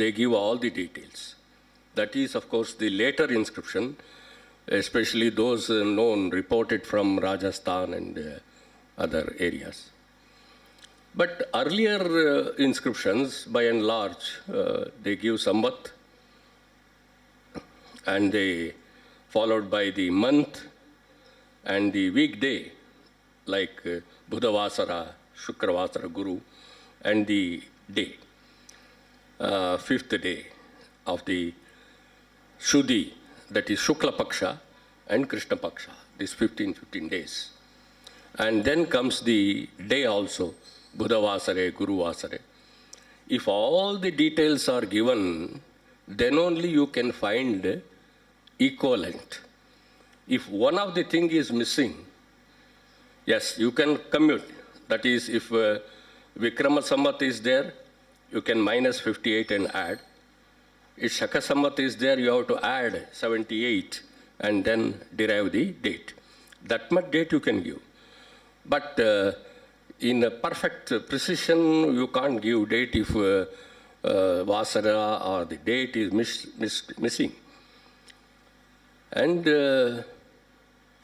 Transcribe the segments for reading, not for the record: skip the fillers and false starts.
they give all the details. That is, of course, the later inscription, especially those known, reported from Rajasthan and other areas. But earlier inscriptions, by and large, they give Samvat, and they followed by the month and the weekday, like Budhavasara, Shukravasara, Guru, and the day, fifth day of the Shuddhi, that is Shukla Paksha and Krishna Paksha, these 15 days. And then comes the day also, Budhavasare, Guru Vasare. If all the details are given, then only you can find equivalent. If one of the thing is missing, yes, you can commute. That is, if Vikrama Samvat is there, you can minus 58 and add. If Shaka Samvat is there, you have to add 78 and then derive the date. That much date you can give. But in a perfect precision, you can't give date if Vasara or the date is missing. And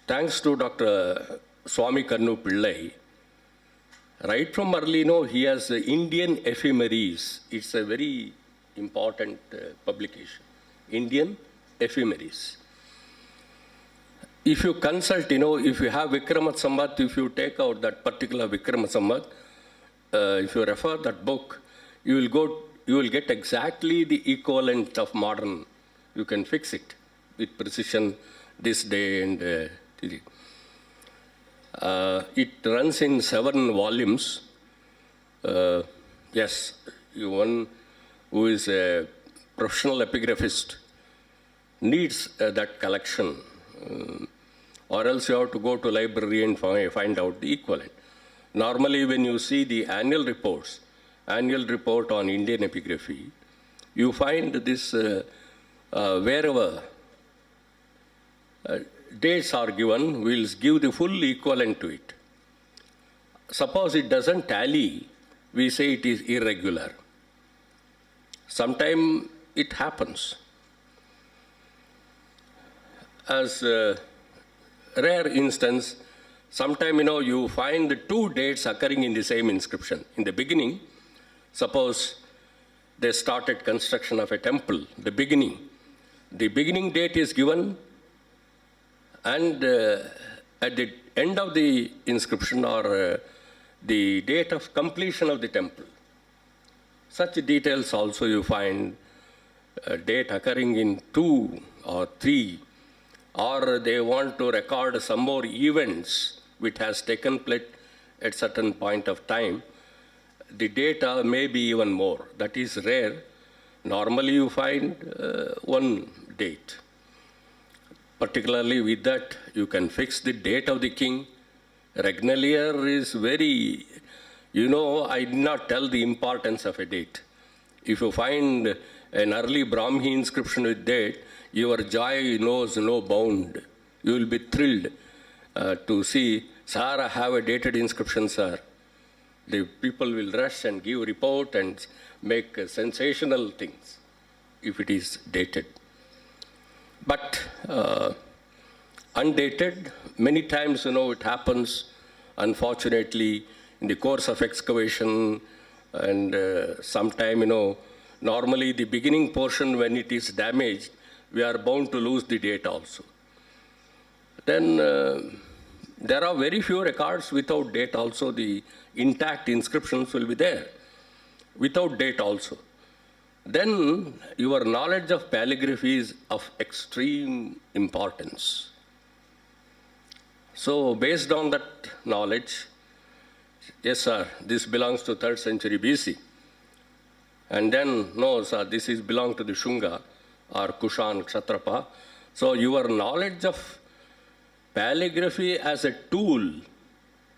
thanks to Dr. Swami Kannu Pillai, right from early, he has Indian Ephemeris. It's a very important publication, Indian Ephemeris. If you consult, if you have Vikrama Samvat, if you take out that particular Vikrama Samvat, if you refer that book, you will get exactly the equivalent of modern. You can fix it with precision this day and it runs in 7 volumes. Yes, one who is a professional epigraphist needs that collection, or else you have to go to library and find out the equivalent. Normally, when you see the annual report on Indian epigraphy, you find this wherever dates are given, we'll give the full equivalent to it. Suppose it doesn't tally, we say it is irregular. Sometimes it happens. As a rare instance, sometimes you find 2 dates occurring in the same inscription. In the beginning, suppose they started construction of a temple, the beginning date is given, and at the end of the inscription or the date of completion of the temple. Such details also you find a date occurring in 2 or 3, or they want to record some more events which has taken place at certain point of time. The data may be even more. That is rare. Normally you find 1 date. Particularly with that, you can fix the date of the king. Regnalier is very, I did not tell the importance of a date. If you find an early Brahmi inscription with date, your joy knows no bound. You will be thrilled to see, sir, I have a dated inscription, sir. The people will rush and give report and make sensational things if it is dated. But undated, many times, it happens, unfortunately, in the course of excavation, and sometime, normally the beginning portion, when it is damaged, we are bound to lose the date also. Then there are very few records without date also. The intact inscriptions will be there without date also. Then your knowledge of paleography is of extreme importance. So based on that knowledge, yes, sir, this belongs to 3rd century BC. And then, no, sir, this belongs to the Shunga or Kushan, Kshatrapa. So your knowledge of paleography as a tool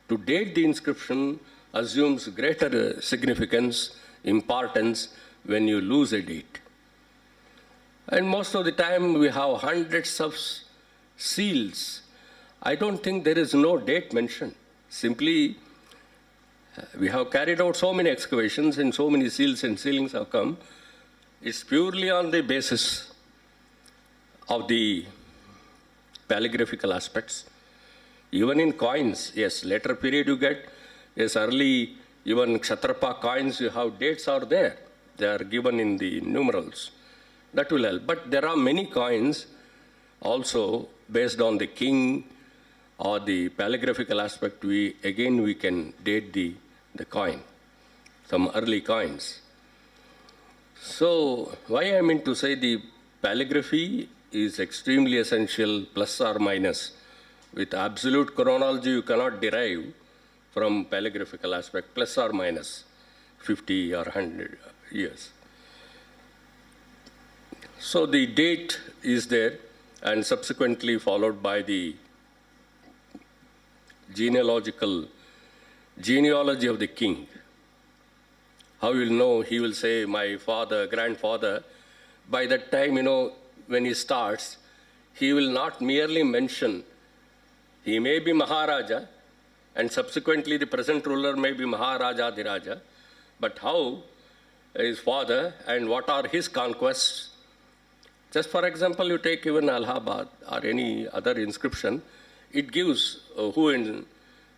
to date the inscription assumes greater significance, importance when you lose a date. And most of the time we have hundreds of seals. I don't think there is no date mentioned. Simply, we have carried out so many excavations and so many seals and sealings have come. It's purely on the basis of the calligraphical aspects. Even in coins, yes, later period you get, yes, early, even Kshatrapa coins, you have dates are there. They are given in the numerals. That will help. But there are many coins also based on the king or the calligraphical aspect. We can date the coin, some early coins. So why I mean to say the calligraphy is extremely essential, plus or minus. With absolute chronology, you cannot derive from calligraphical aspect, plus or minus 50 or 100 years. So the date is there, and subsequently followed by the genealogy of the king. How you will know? He will say, my father, grandfather. By that time, when he starts, he will not merely mention, he may be Maharaja, and subsequently the present ruler may be Maharaja Dhiraja, but how his father and what are his conquests. Just for example, you take even Allahabad or any other inscription, it gives who in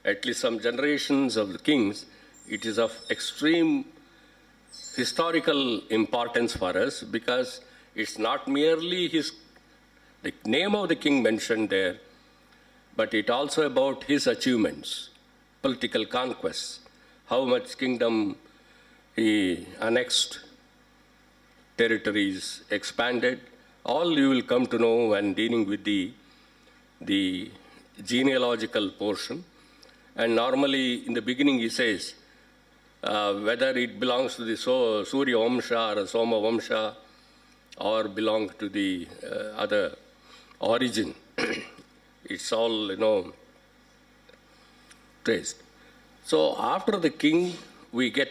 at least some generations of the kings, it is of extreme historical importance for us, because it's not merely the name of the king mentioned there, but it also about his achievements, political conquests, how much kingdom he annexed, territories expanded. All you will come to know when dealing with the genealogical portion. And normally in the beginning he says, whether it belongs to the Surya Vamsha or Soma Vamsha or belong to the other origin, it's all, traced. So after the king, we get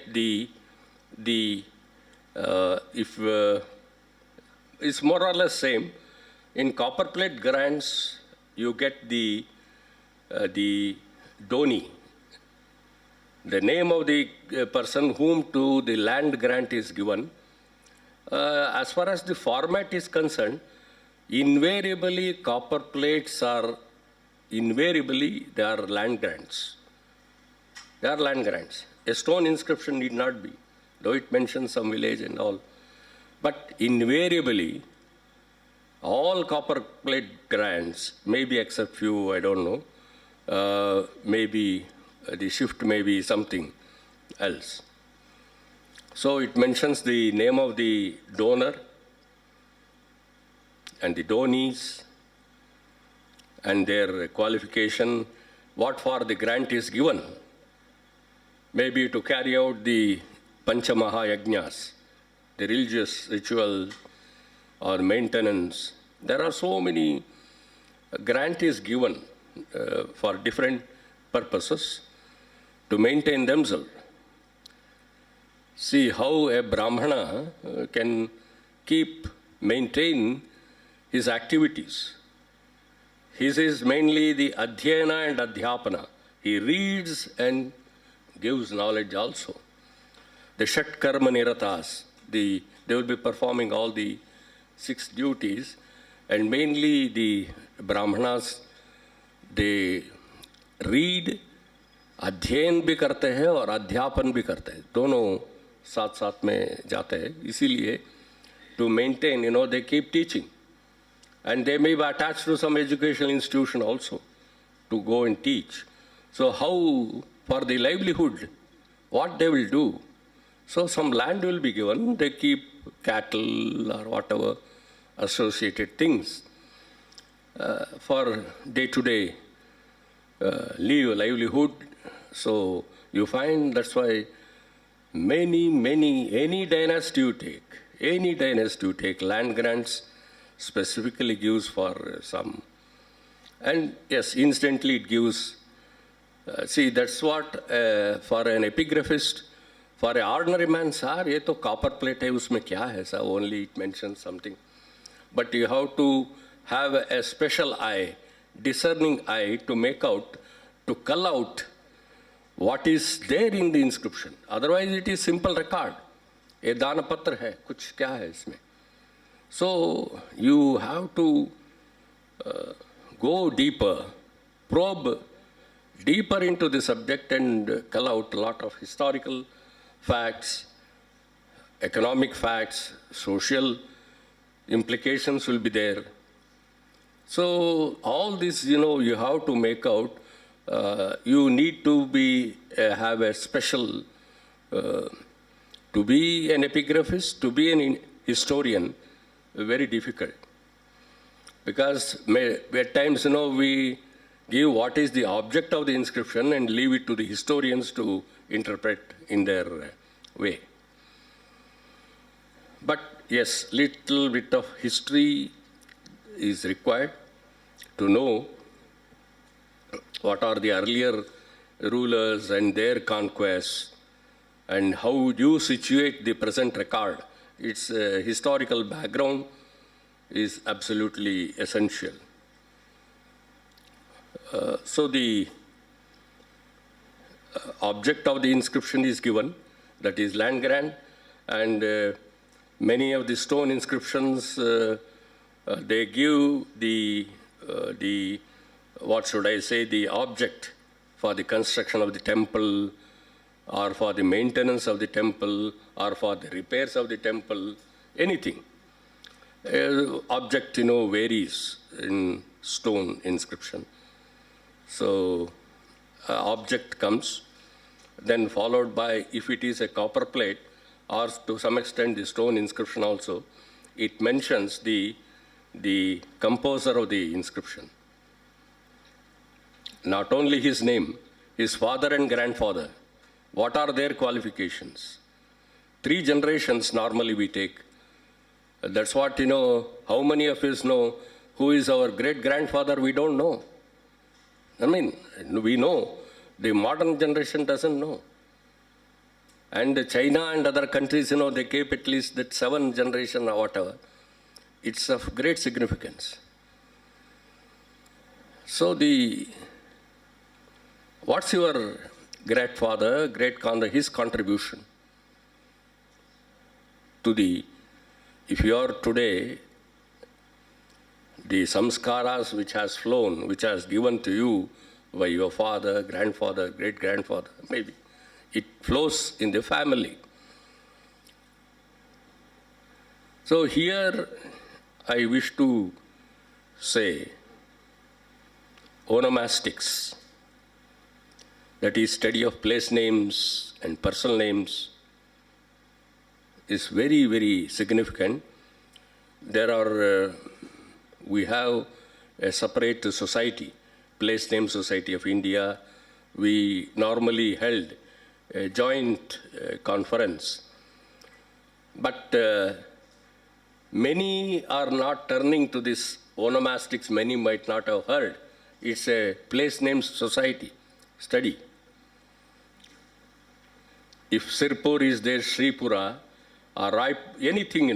it's more or less same. In copperplate grants, you get the Doni, the name of the person whom to the land grant is given. As far as the format is concerned, invariably copper plates are, they are land grants. They are land grants. A stone inscription need not be, though it mentions some village and all. But invariably, all copper plate grants, maybe except few, I don't know, maybe the shift may be something else. So it mentions the name of the donor and the donees and their qualification, what for the grant is given, maybe to carry out the Panchamaha-yajnas, the religious ritual or maintenance. There are so many grant is given for different purposes to maintain themselves. See how a Brahmana can maintain his activities. His is mainly the Adhyayana and Adhyapana. He reads and gives knowledge also. The Shat Karma Niratas, they will be performing all the 6 duties, and mainly the Brahmanas, they read, अध्ययन भी करते हैं और अध्यापन भी करते हैं, दोनों साथ साथ में जाते हैं. इसीलिए to maintain, they keep teaching, and they may be attached to some educational institution also to go and teach. So how for the livelihood, what they will do? So some land will be given, they keep cattle or whatever associated things for day-to-day livelihood. So you find that's why any dynasty you take, land grants specifically gives for some. And yes, instantly it gives. See, that's what for an epigraphist, for an ordinary man, sir, ये तो copper plate है, उसमें क्या है, sir? Only it mentions something. But you have to have a special eye, discerning eye to cull out what is there in the inscription. Otherwise, it is simple record. ये दान पत्र है, कुछ क्या है इसमें? So you have to go deeper, probe deeper into the subject and cull out a lot of historical facts, economic facts, social implications will be there. So all this, you have to make out. You need to be have a special to be an epigraphist, to be an historian, very difficult. Because at times, we give what is the object of the inscription and leave it to the historians to interpret in their way. But yes, little bit of history is required to know what are the earlier rulers and their conquests and how you situate the present record. Its historical background is absolutely essential. So the object of the inscription is given, that is land grant, and many of the stone inscriptions, they give the what should I say, the object for the construction of the temple, or for the maintenance of the temple, or for the repairs of the temple, anything. Object, varies in stone inscription. So, object comes, then followed by, if it is a copper plate, or to some extent the stone inscription also, it mentions the composer of the inscription. Not only his name, his father and grandfather. What are their qualifications? 3 generations normally we take. That's what, how many of us know who is our great-grandfather? We don't know. I mean, we know. The modern generation doesn't know. And China and other countries, they keep at least that 7 generation or whatever. It's of great significance. So what's your grandfather, great-grandfather, his contribution to if you are today, the samskaras which has flown, which has given to you by your father, grandfather, great-grandfather, maybe, it flows in the family. So here I wish to say onomastics, that is study of place names and personal names, is very, very significant. We have a separate society, Place Name Society of India. We normally held a joint conference. But many are not turning to this onomastics, many might not have heard. It's a place name society study. If Sirpur is there, Sripura, or anything,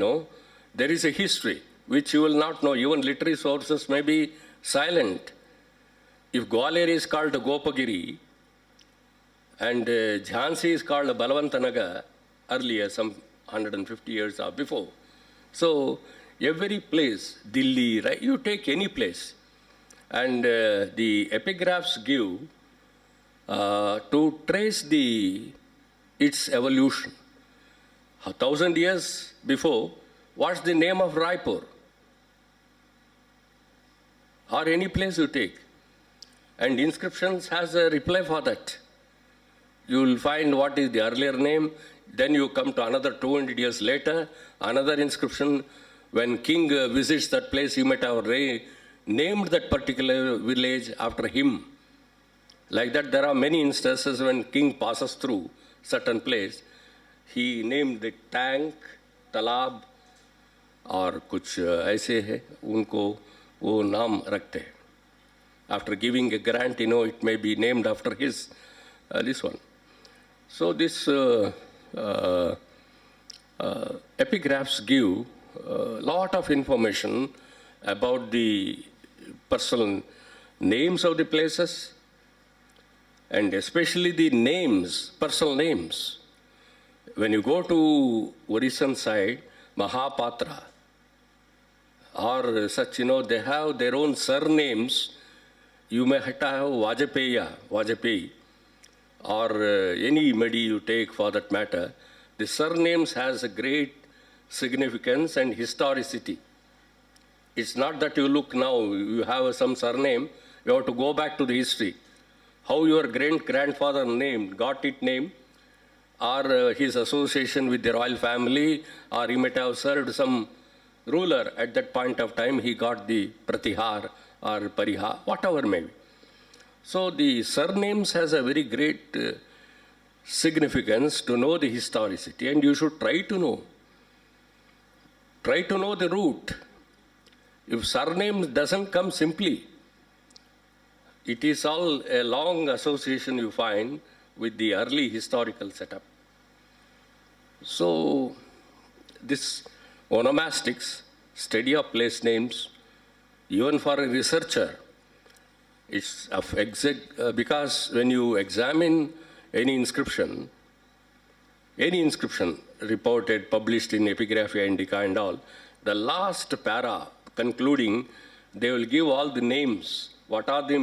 there is a history which you will not know. Even literary sources may be silent. If Gwalior is called Gopagiri and Jhansi is called Balawantanagar earlier, some 150 years or before. So every place, Delhi, right? You take any place. And the epigraphs give to trace its evolution. 1,000 years before, what's the name of Raipur? Or any place you take. And inscriptions has a reply for that. You will find what is the earlier name, then you come to another 200 years later, another inscription. When king visits that place, he might have named that particular village after him. Like that, there are many instances when king passes through certain place, he named the tank, talab, और कुछ ऐसे है उनको वो नाम रखते हैं. After giving a grant, it may be named after his this one. So this epigraphs give a lot of information about the personal names of the places, and especially the names, personal names. when you go to Orissa side, Mahapatra, or such, they have their own surnames. You may have Vajpayee, or any Medi you take for that matter. The surnames has a great significance and historicity. It's not that you look now, you have some surname, you have to go back to the history. How your great-grandfather got it name, or his association with the royal family, or he might have served some ruler at that point of time, he got the Pratihar or Pariha, whatever may be. So the surnames has a very great significance to know the historicity, and you should try to know. Try to know the root. If surname doesn't come simply, it is all a long association you find with the early historical setup. So this onomastics, study of place names, even for a researcher, it's because when you examine any inscription reported, published in Epigraphia Indica and all, the last para concluding, they will give all the names. What are the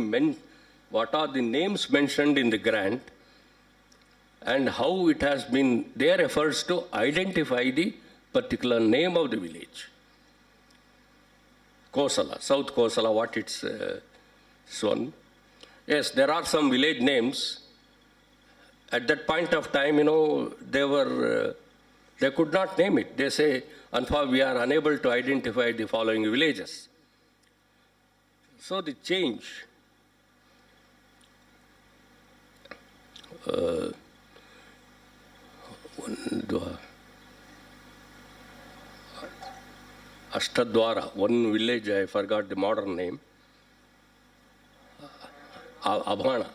names mentioned in the grant, and how it has been their efforts to identify the particular name of the village. Kosala, South Kosala, what it's shown. Yes, there are some village names. At that point of time, they could not name it. They say, we are unable to identify the following villages. So the change, Ashtadwara, one village, I forgot the modern name. Abhana.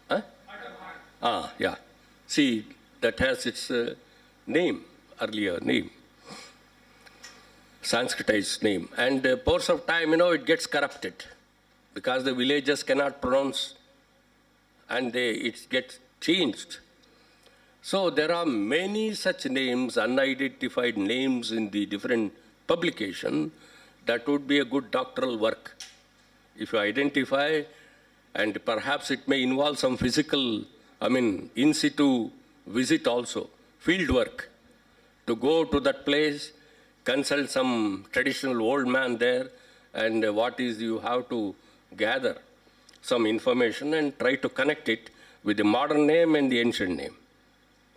Huh? Yeah. See, that has its earlier name, Sanskritized name. And course of time, it gets corrupted because the villagers cannot pronounce and it gets changed. So there are many such names, unidentified names in the different publication. That would be a good doctoral work. If you identify, and perhaps it may involve some physical, in situ visit also, field work, to go to that place, consult some traditional old man there, and you have to gather some information and try to connect it with the modern name and the ancient name.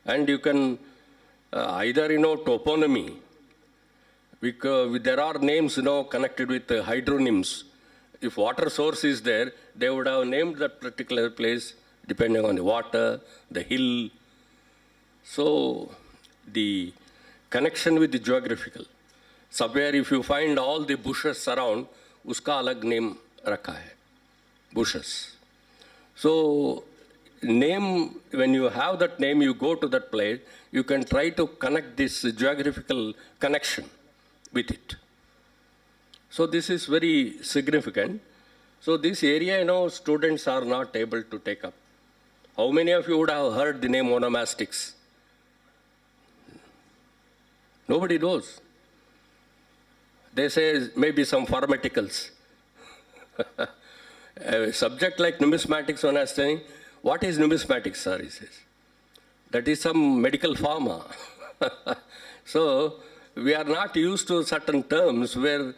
And you can either, toponymy, because there are names, connected with hydronyms. If water source is there, they would have named that particular place depending on the water, the hill. So the connection with the geographical. Somewhere if you find all the bushes around, uska alag name rakha hai, bushes. So name, when you have that name, you go to that place, you can try to connect this geographical connection with it. So this is very significant. So this area, students are not able to take up. How many of you would have heard the name onomastics? Nobody knows. They say maybe some pharmaceuticals. A subject like numismatics, one is saying, what is numismatics, sir? He says. That is some medical pharma. So we are not used to certain terms where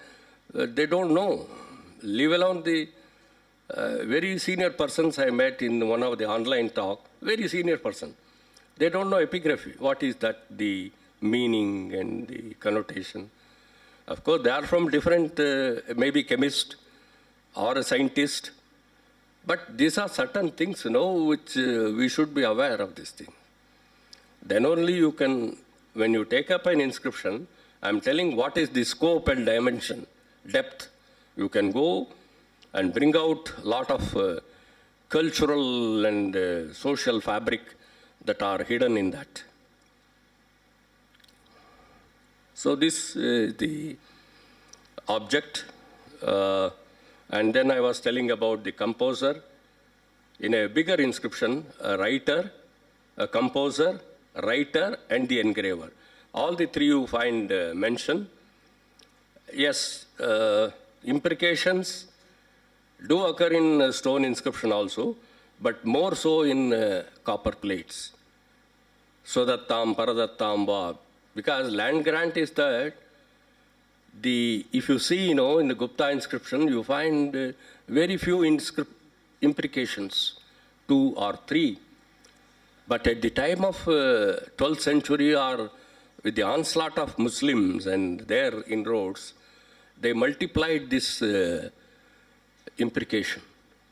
they don't know. Leave alone the very senior persons I met in one of the online talk, very senior person. They don't know epigraphy. What is that, the meaning and the connotation? Of course, they are from different, maybe chemist or a scientist. But these are certain things, which we should be aware of this thing. Then only you can, when you take up an inscription, I'm telling what is the scope and dimension, depth. You can go and bring out a lot of cultural and social fabric that are hidden in that. So this is the object. And then I was telling about the composer. In a bigger inscription, a writer, a composer, writer, and the engraver. All the three you find mentioned. Yes, imprecations do occur in stone inscription also, but more so in copper plates. Sodattam, Paradattam, Va. Because land grant is that if you see, in the Gupta inscription, you find very few imprecations, 2 or 3. But at the time of 12th century, or with the onslaught of Muslims and their inroads, they multiplied this imprecation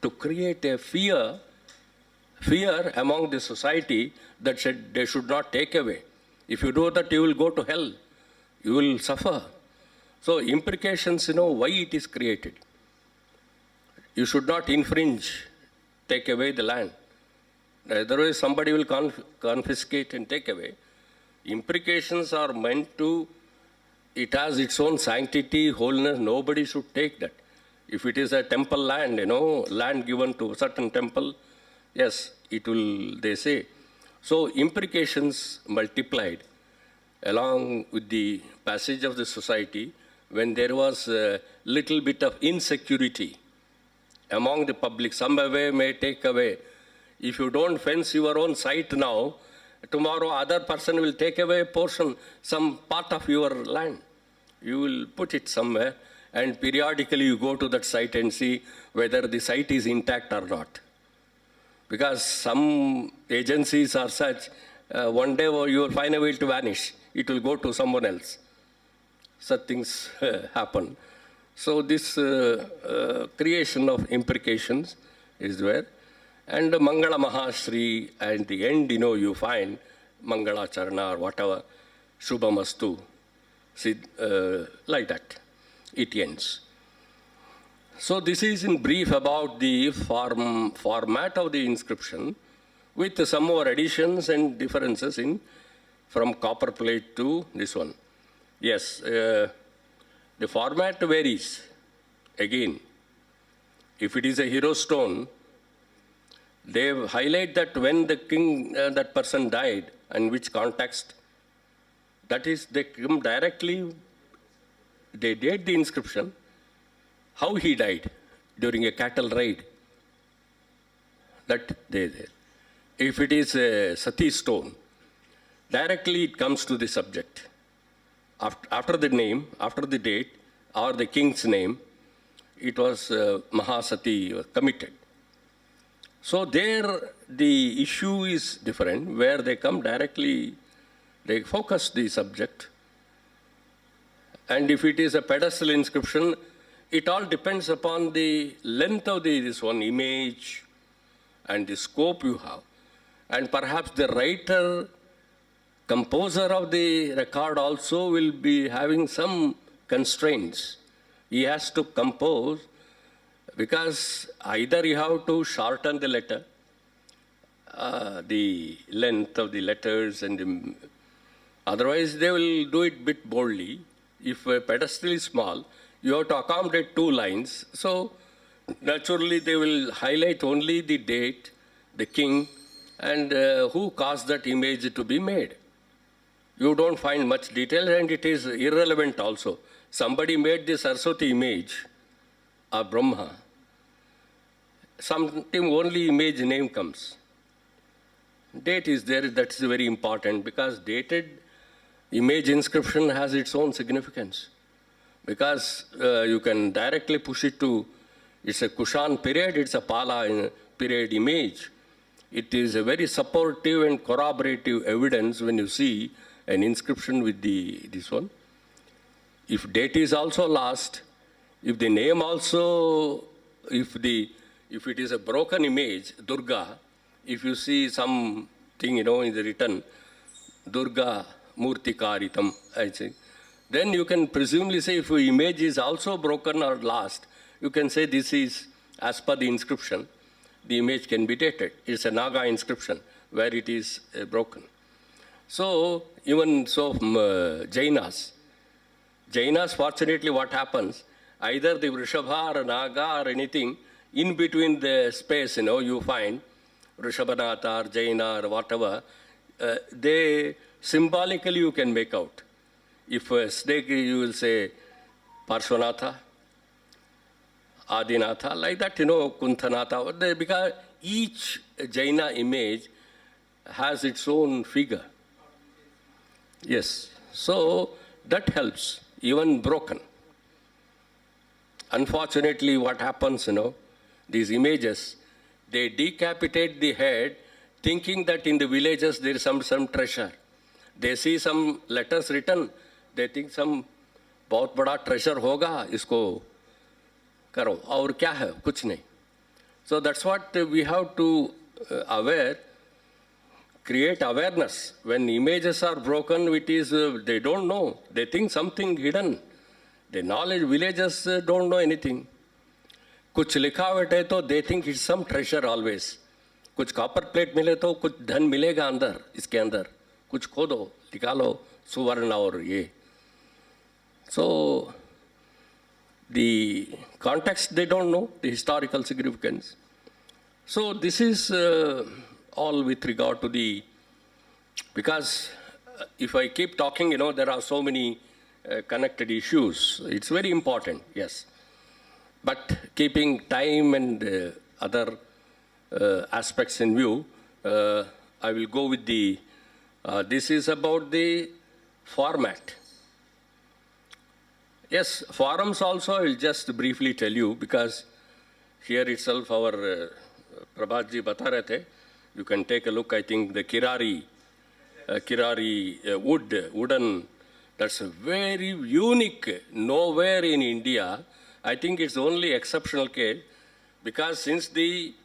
to create a fear among the society that they should not take away. If you do that, you will go to hell. You will suffer. So imprecations, why it is created. You should not infringe, take away the land. Otherwise, somebody will confiscate and take away. Imprecations are meant to, it has its own sanctity, wholeness. Nobody should take that. If it is a temple land, land given to a certain temple, yes, it will, they say. So imprecations multiplied along with the passage of the society when there was a little bit of insecurity among the public. Some away may take away. If you don't fence your own site now, tomorrow other person will take away a portion, some part of your land. You will put it somewhere, and periodically you go to that site and see whether the site is intact or not. Because some agencies are such, one day you will find a way to vanish. It will go to someone else. Such things happen. So this creation of imprecations is there. And Mangala Mahashri, and the end, you find Mangala Charana or whatever, Shubhamastu, like that. It ends. So this is in brief about the format of the inscription, with some more additions and differences from copper plate to this one. Yes, the format varies. Again, if it is a hero stone, they highlight that when the king, that person died, and which context. That is, they come directly, they date the inscription, how he died during a cattle raid. That they there. If it is a Sati stone, directly it comes to the subject. After the name, after the date, or the king's name, it was Mahasati committed. So there the issue is different, where they come directly, they focus the subject. And if it is a pedestal inscription, it all depends upon the length of this one image and the scope you have. And perhaps the writer, composer of the record also will be having some constraints. He has to compose, because either you have to shorten the letter, the length of the letters, and otherwise they will do it bit boldly. If a pedestal is small, you have to accommodate 2 lines. So naturally they will highlight only the date, the king, and who caused that image to be made. You don't find much detail, and it is irrelevant also. Somebody made the Saraswati image of Brahma. Sometimes only image name comes. Date is there, that's very important, because dated image inscription has its own significance. Because you can directly push it to, it's a Kushan period, it's a Pala period image. It is a very supportive and corroborative evidence when you see an inscription with this one. If date is also lost, if the name also, if it is a broken image, Durga, if you see something, in the written, Durga Murti Karitam, I think, then you can presumably say if your image is also broken or lost, you can say this is, as per the inscription, the image can be dated. It's a Naga inscription where it is broken. So, even so, Jainas, fortunately, what happens, either the Vrishabha or Naga or anything, in between the space, you find Vrishabhanatha or Jaina or whatever, they symbolically you can make out. If a snake, you will say Parshvanatha, Adinatha, like that, Kunthanatha, because each Jaina image has its own figure. Yes, so that helps, even broken. Unfortunately, what happens, these images, they decapitate the head, thinking that in the villages there is some treasure. They see some letters written, they think some बहुत बड़ा treasure होगा, इसको करो, और क्या है, कुछ नहीं. So that's what we have to create awareness. When images are broken, it is, they don't know, they think something hidden. The knowledge, villagers don't know anything. कुछ लिखावट है तो they think it's some treasure always. कुछ copper plate मिले तो कुछ धन मिलेगा अंदर, इसके अंदर. कुछ खोदो, निकालो, सुवर्ण और ये. So, the context they don't know, the historical significance. So this is all with regard to the, because if I keep talking, there are so many connected issues. It's very important, yes. But keeping time and other aspects in view, I will go with the, this is about the format. Yes, forums also I will just briefly tell you, because here itself our Prabhat ji bata rahe the. You can take a look, I think the Kirari wooden, that's a very unique, nowhere in India. I think it's only exceptional case, because since the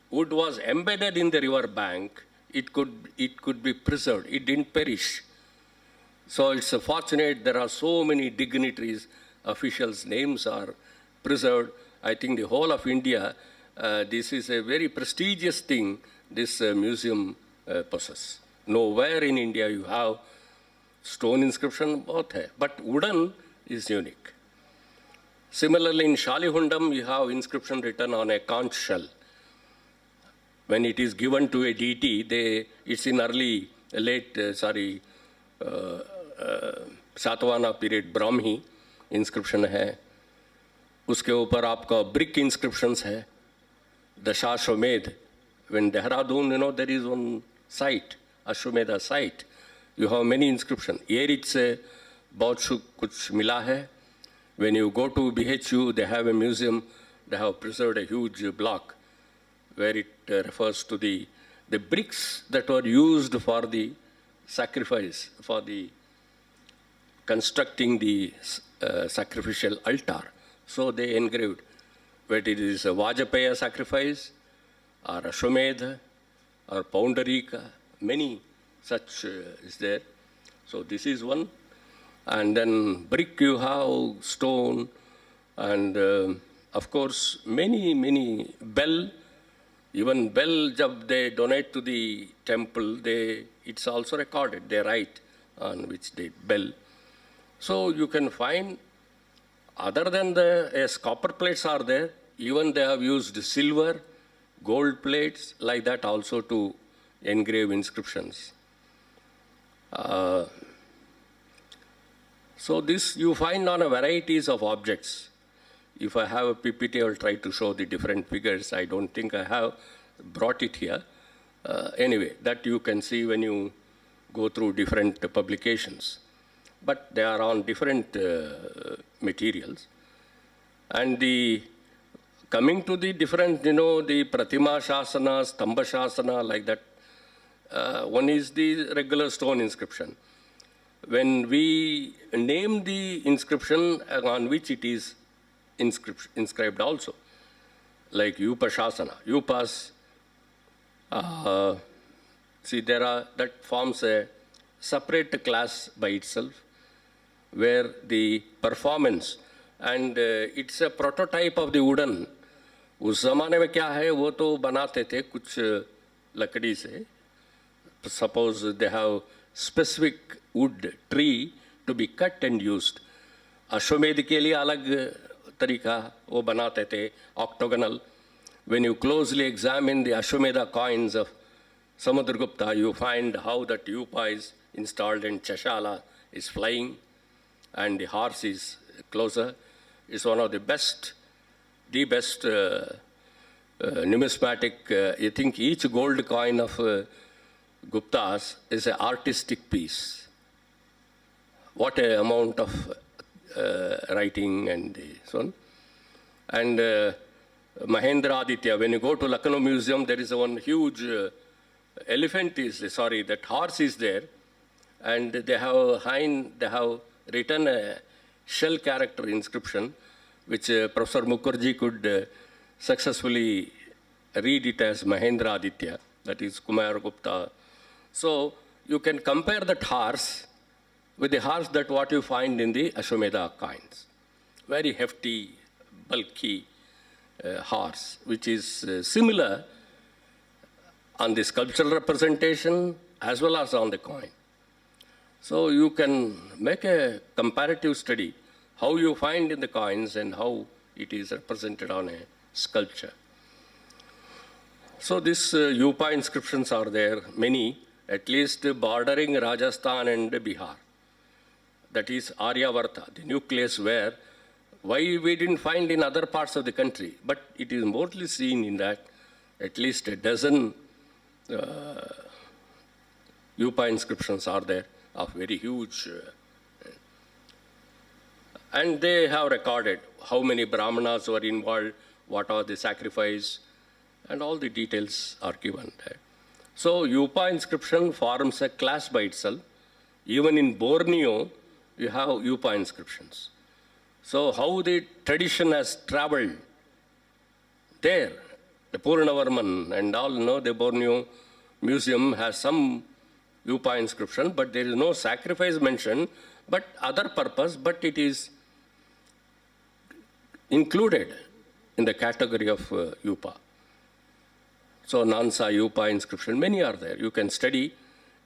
wood was embedded in the river bank, it could be preserved. It didn't perish. So it's fortunate there are so many dignitaries, officials' names are preserved. I think the whole of India, this is a very prestigious thing, this museum possesses. Nowhere in India you have stone inscription, both hai, but wooden is unique. Similarly, in Shalihundam, you have inscription written on a conch shell. When it is given to a deity, it's in Satavahana period Brahmi inscription है. उसके ऊपर आपका brick inscriptions है, Dashashwamedh. When Dehradun, there is one site, Ashwamedha site, you have many inscriptions. Yerit से बहुत कुछ मिला है. When you go to BHU, they have a museum, they have preserved a huge block where it refers to the bricks that were used for the sacrifice, for the constructing the sacrificial altar. So they engraved whether it is a Vajapaya sacrifice or Ashwamedha or Poundarika, many such is there. So this is one. And then brick you have, stone, and of course many bell. Even bell, jab they donate to the temple, it's also recorded. They write on which they bell. So you can find, other than copper plates are there, even they have used silver, gold plates, like that also to engrave inscriptions. So this you find on a varieties of objects. If I have a PPT, I will try to show the different figures. I don't think I have brought it here. Anyway, that you can see when you go through different publications. But they are on different materials. And coming to the different, the Pratima Shasana, Stamba Shasana, like that, one is the regular stone inscription. When we name the inscription on which it is inscribed also, like Yupa Shasana, Yupas, see that forms a separate class by itself, where the performance, and it's a prototype of the wooden. उस ज़माने में क्या है, वो तो बनाते थे कुछ लकड़ी से. Suppose they have specific wood tree to be cut and used. अश्वमेध के लिए अलग तरीका वो बनाते थे, octagonal. When you closely examine the Ashwamedha coins of Samudragupta, you find how that Yupa is installed and Chashala is flying and the horse is closer. It's one of the best numismatic. I think each gold coin of Gupta's is an artistic piece. What an amount of writing and so on. And Mahendra Aditya, when you go to Lucknow Museum, there is one huge that horse is there, and they have written a shell character inscription, which Professor Mukherjee could successfully read it as Mahendra Aditya, that is Kumar Gupta. So you can compare that horse with the horse that what you find in the Ashwamedha coins. Very hefty, bulky horse, which is similar on the sculptural representation as well as on the coin. So you can make a comparative study how you find in the coins and how it is represented on a sculpture. So these Yupa inscriptions are there, many, at least bordering Rajasthan and Bihar. That is Aryavarta, the nucleus where, why we didn't find in other parts of the country, but it is mostly seen in that at least a dozen Yupa inscriptions are there of very huge. And they have recorded how many Brahmanas were involved, what are the sacrifice, and all the details are given there. So Yupa inscription forms a class by itself. Even in Borneo, you have Yupa inscriptions. So how the tradition has traveled there, the Purnavarman and all, the Borneo Museum has some Yupa inscription, but there is no sacrifice mentioned, but other purpose, but it is included in the category of Yupa. So Nansa Yupa inscription, many are there. You can study.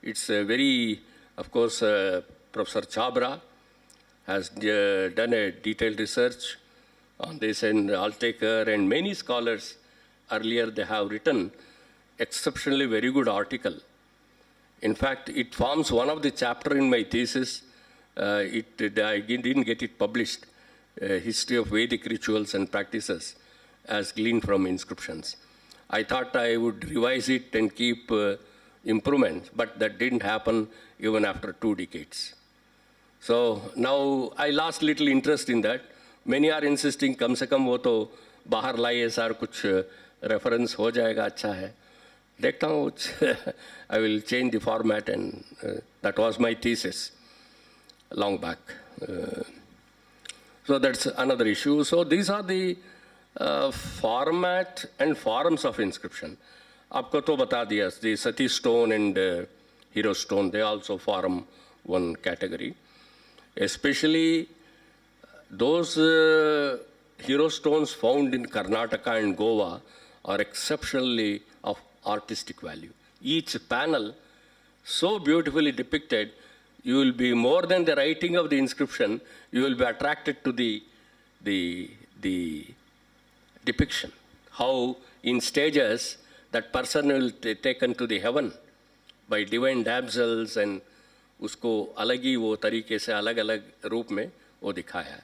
It's very, of course, Professor Chabra has done a detailed research on this, and Altekar and many scholars earlier they have written exceptionally very good article. In fact, it forms one of the chapter in my thesis. I didn't get it published. History of Vedic rituals and practices as gleaned from inscriptions. I thought I would revise it and keep improvements, but that didn't happen even after 2 decades. So now I lost little interest in that. Many are insisting, kam se kam wo to bahar laiye sir, kuch reference ho jayega, अच्छा है. देखता हूँ, I will change the format, and that was my thesis long back. So that's another issue. So these are the format and forms of inscription. आपको तो बता दिया, the Sati stone and hero stone, they also form one category. Especially those hero stones found in Karnataka and Goa are exceptionally of artistic value. Each panel so beautifully depicted, you will be more than the writing of the inscription, you will be attracted to the depiction. How in stages that person will be taken to the heaven by divine damsels, and उसको अलग ही वो तरीके से अलग अलग रूप में वो दिखाया है.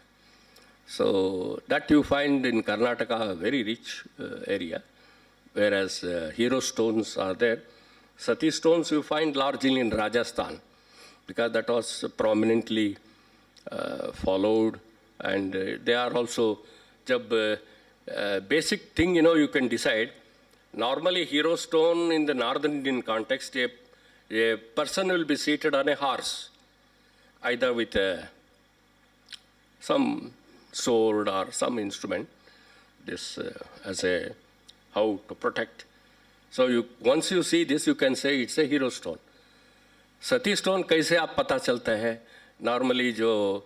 So that you find in Karnataka, a very rich area, whereas hero stones are there. Sati stones you find largely in Rajasthan, because that was prominently followed, and they are also, jab basic thing, you can decide. Normally hero stone in the northern Indian context, a person will be seated on a horse, either with some sword or some instrument, this as a how to protect. So once you see this, you can say it's a hero stone. Sati stone कैसे आप पता चलता है? Normally जो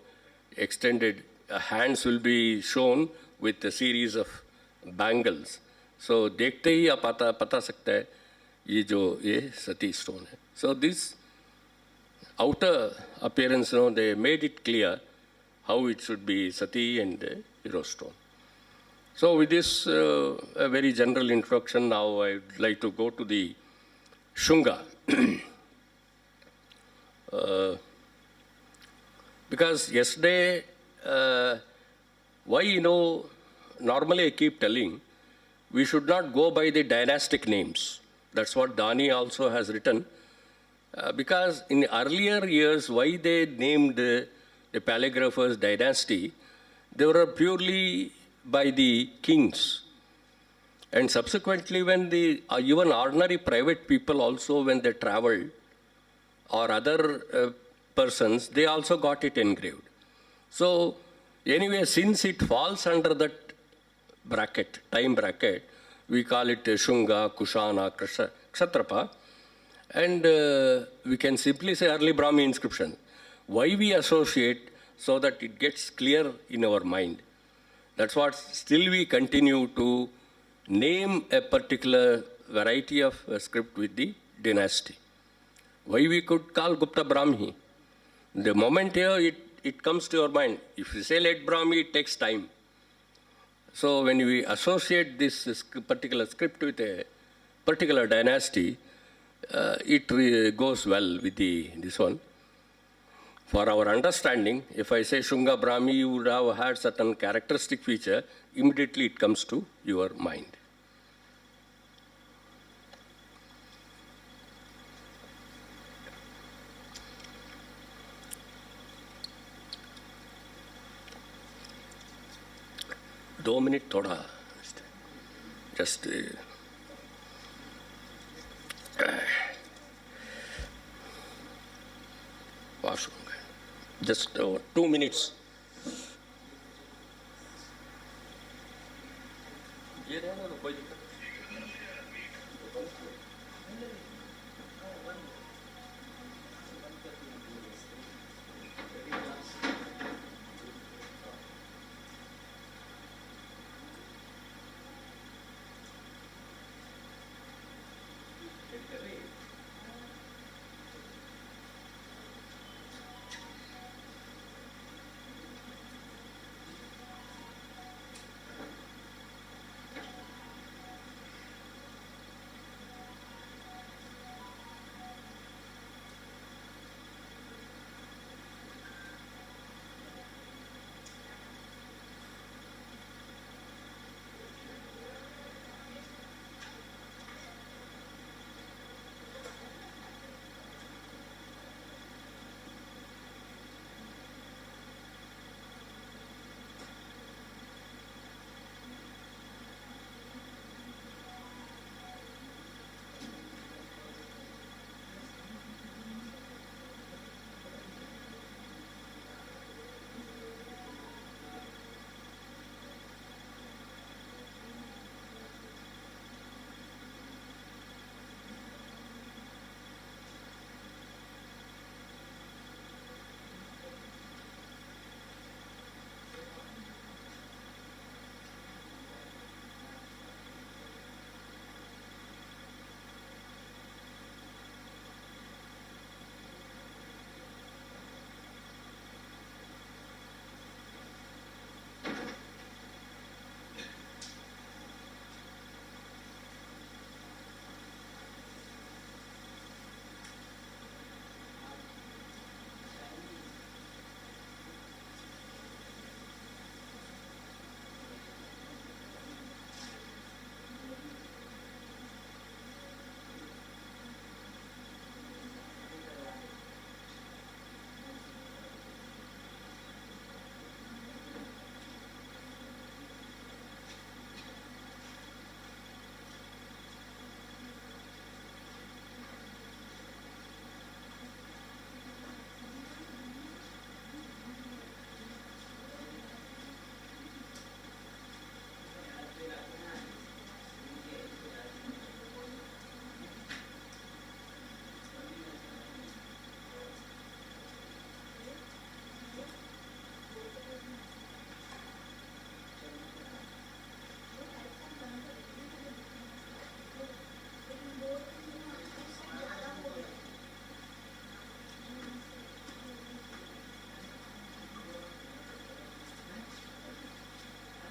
extended hands will be shown with a series of bangles. So देखते ही आप पता सकता है ये Sati stone है. So this outer appearance, they made it clear how it should be Sati and hero stone. So with this a very general introduction, now I would like to go to the Shunga. Because yesterday, why, normally I keep telling, we should not go by the dynastic names. That's what Dani also has written. Because in earlier years, why they named the paleographers dynasty, they were purely by the kings. And subsequently, when the even ordinary private people also, when they traveled, or other persons, they also got it engraved. So anyway, since it falls under that bracket, time bracket, we call it Shunga, Kushana, Kshatrapa, and we can simply say early Brahmi inscription. Why we associate? So that it gets clear in our mind. That's what still we continue to name a particular variety of script with the dynasty. Why we could call Gupta Brahmi? The moment here it comes to your mind. If you say late Brahmi, it takes time. So when we associate this particular script with a particular dynasty, it goes well with this one. For our understanding, if I say Shunga Brahmi, you would have had certain characteristic feature, immediately it comes to your mind. दो minute थोड़ा just washroom. Just 2 minutes.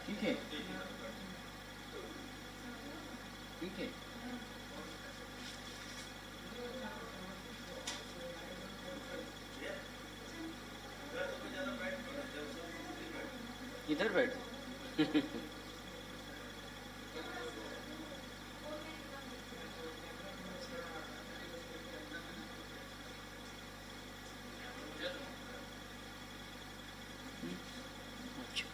ठीक है ठीक है इधर बैठ. अच्छा.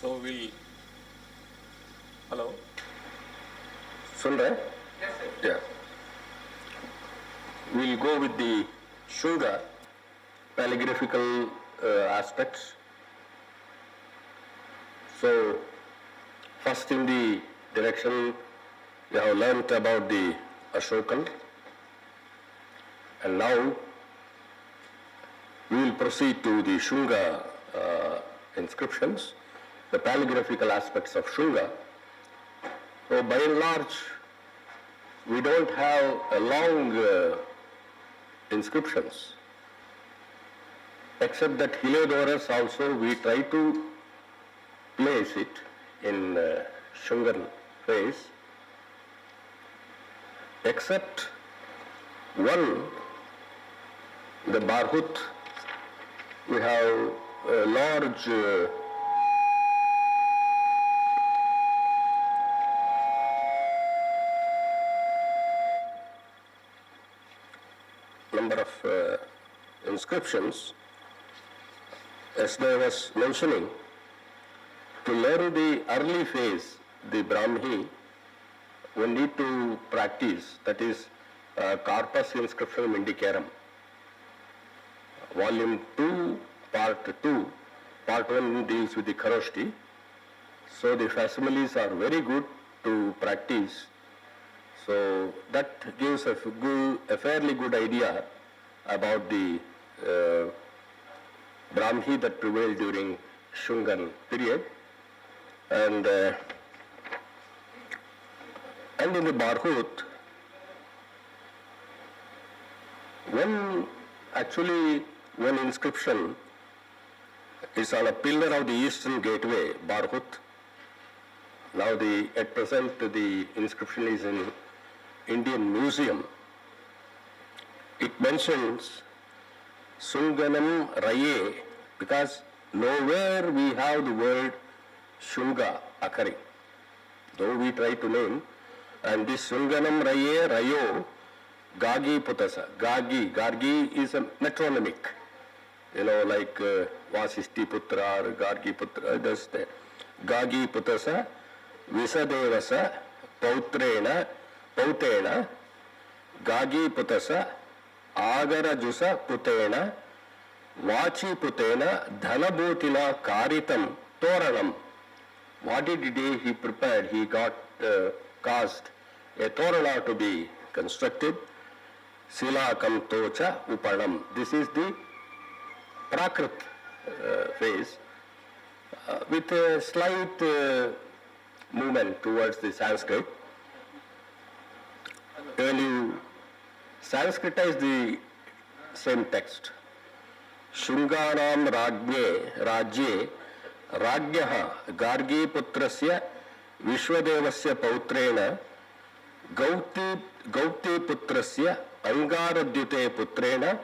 So we'll. Hello. सुन रहे? Yeah. We'll go with the Shunga calligraphical aspects. So, first in the direction we have learnt about the Ashokan, and now we will proceed to the Shunga inscriptions, the calligraphical aspects of Shunga. So by and large, we don't have a long inscriptions, except that Heliodorus also we try to place it in Shungan phase, except one, the Barhut, we have a large number of inscriptions. As I was mentioning, to learn the early phase, the Brahmi, we need to practice, that is Corpus Inscriptionum Indicarum, Volume 2, Part 2. Part 1 deals with the Kharoshti. So the facsimiles are very good to practice. So that gives a fairly good idea about the Brahmi that prevailed during Shungan period. And in the Barhut, one inscription is on a pillar of the eastern gateway, Barhut. Now at present the inscription is in Indian Museum. It mentions Sunganam Raye, because nowhere we have the word Shunga occurring, though we try to name. And this Sunganam Raye, Rayo, Gagi Putasa. Gargi is a metronymic, like Vasisti Putra or Gargi Putra, that's there. Gagi Putasa, Visadevasa, Pautena, Gagi Putasa, Agara Jusa Putena, Vachi Putena, Dhanabhutina Karitam Toranam. What did he prepared? He got caused a Torana to be constructed. Silakam Tocha Upanam. This is the Prakrit phase with a slight movement towards the Sanskrit. When you Sanskritize the same text, Shunganam Rajye Rajyaha Gargi Putrasya Vishwadevasya Pautrena Gauti Putrasya Angaradyute Putrena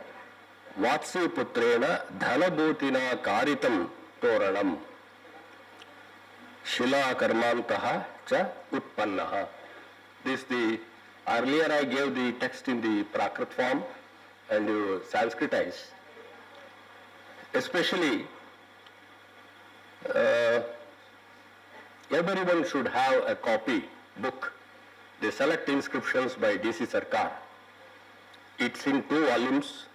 Vatsi Putrena Dhanabhutina Karitam Toranam Shila Karmantaha Cha Utpannaha. This earlier I gave the text in the Prakrit form and you Sanskritize. Especially everyone should have a copy book. The Select Inscriptions by D.C. Sarkar. It's in 2 volumes.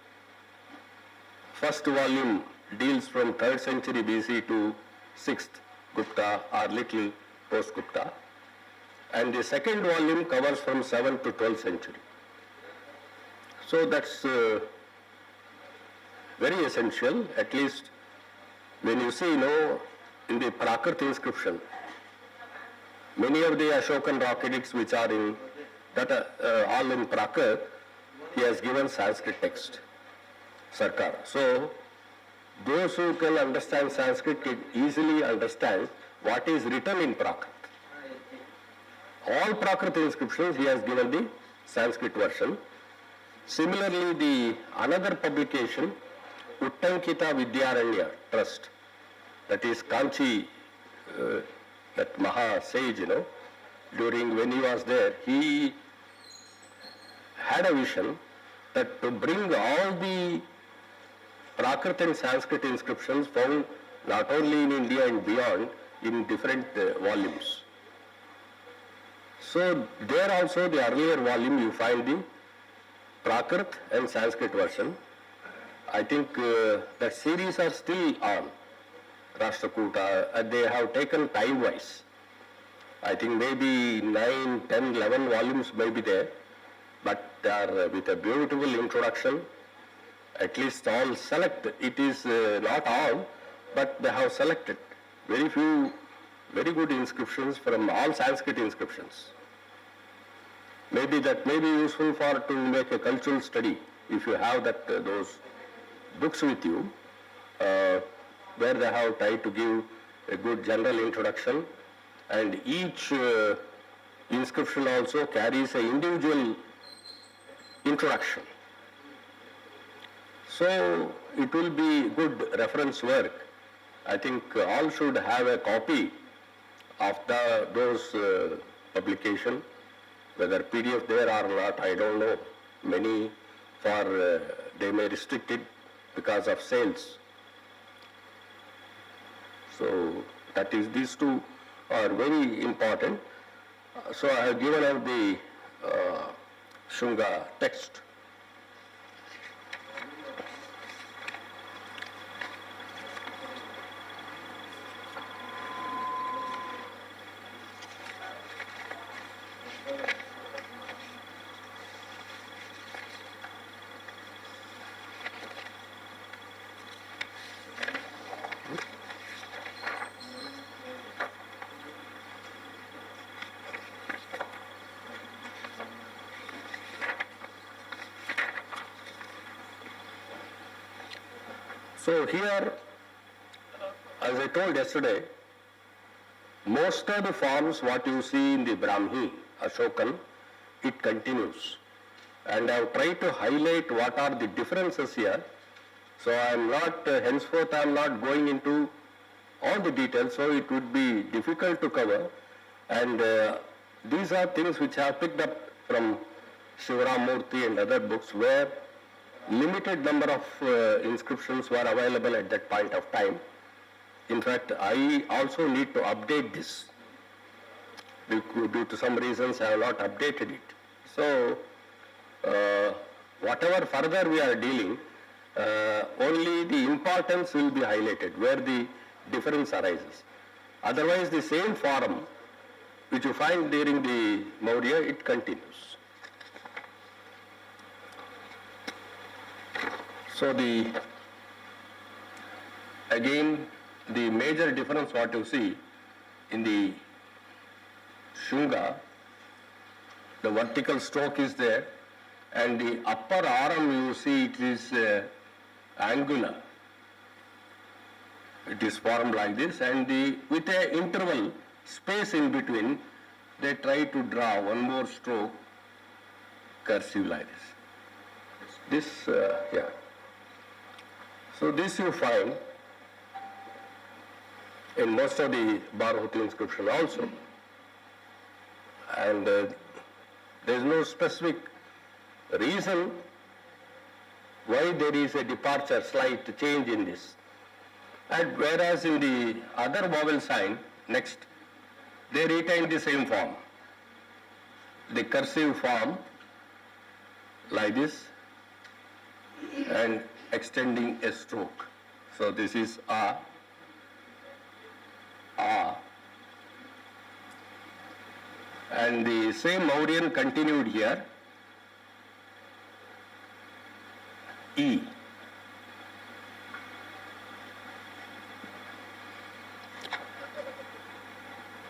First volume deals from 3rd century BC to 6th Gupta or little post-Gupta. And the second volume covers from 7th to 12th century. So that's very essential, at least when you see, in the Prakrit inscription, many of the Ashokan rock edicts which are in, that all in Prakrit, he has given Sanskrit text, Sarkar. So those who can understand Sanskrit can easily understand what is written in Prakrit. All Prakrit inscriptions he has given the Sanskrit version. Similarly, the another publication, Uttankita Vidyaranya Trust, that is Kanchi, that Maha sage, during when he was there, he had a vision that to bring all the Prakrit and Sanskrit inscriptions found not only in India and beyond, in different volumes. So there also, the earlier volume, you find the Prakrit and Sanskrit version. I think that series are still on, Rashtrakuta. They have taken time-wise. I think maybe 9, 10, 11 volumes may be there, but they are with a beautiful introduction. At least all select. It is not all, but they have selected very few, very good inscriptions from all Sanskrit inscriptions. Maybe that may be useful for to make a cultural study if you have that those books with you, where they have tried to give a good general introduction, and each inscription also carries an individual introduction. So it will be good reference work. I think all should have a copy of those publication. Whether PDF there or not, I don't know. Many they may restrict it because of sales. So that is, these two are very important. So I have given out the Shunga text. So here, as I told yesterday, most of the forms what you see in the Brahmi, Ashokan, it continues. And I have tried to highlight what are the differences here. So I am not, henceforth I am not going into all the details, so it would be difficult to cover. And these are things which I have picked up from Shivaram Murthy and other books where limited number of inscriptions were available at that point of time. In fact, I also need to update this. Due to some reasons, I have not updated it. So, whatever further we are dealing, only the importance will be highlighted, where the difference arises. Otherwise, the same form which you find during the Maurya, it continues. So again, the major difference what you see in the Shunga, the vertical stroke is there, and the upper arm you see it is angular. It is formed like this, and with an interval space in between, they try to draw one more stroke cursive like this. Yeah. So this you find in most of the Bharhuti inscription also. And there is no specific reason why there is a departure, slight change in this. And whereas in the other vowel sign, next, they retain the same form. The cursive form like this and extending a stroke. So this is A, and the same Mauryan continued here, E.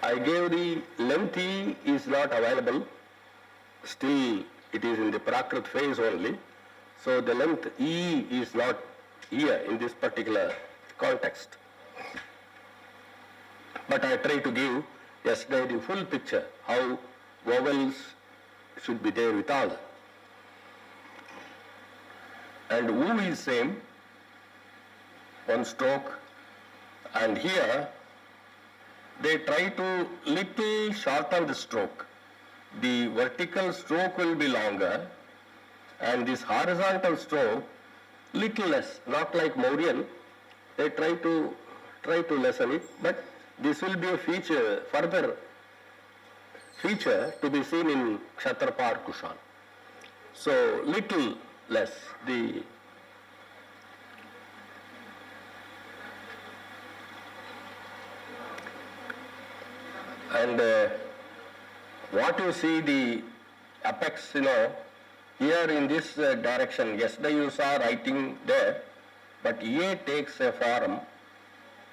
I gave the length E is not available, still it is in the Prakrit phase only, so the length E is not here in this particular context. But I try to give yesterday the full picture, how vowels should be there with all. And U is same, one stroke, and here they try to little shorten the stroke. The vertical stroke will be longer and this horizontal stroke little less, not like Mauryan. They try to lessen it, but this will be a feature, further feature to be seen in Kshatrapa or Kushan. So little less the and what you see the apex, here in this direction, yesterday you saw writing there, but A takes a form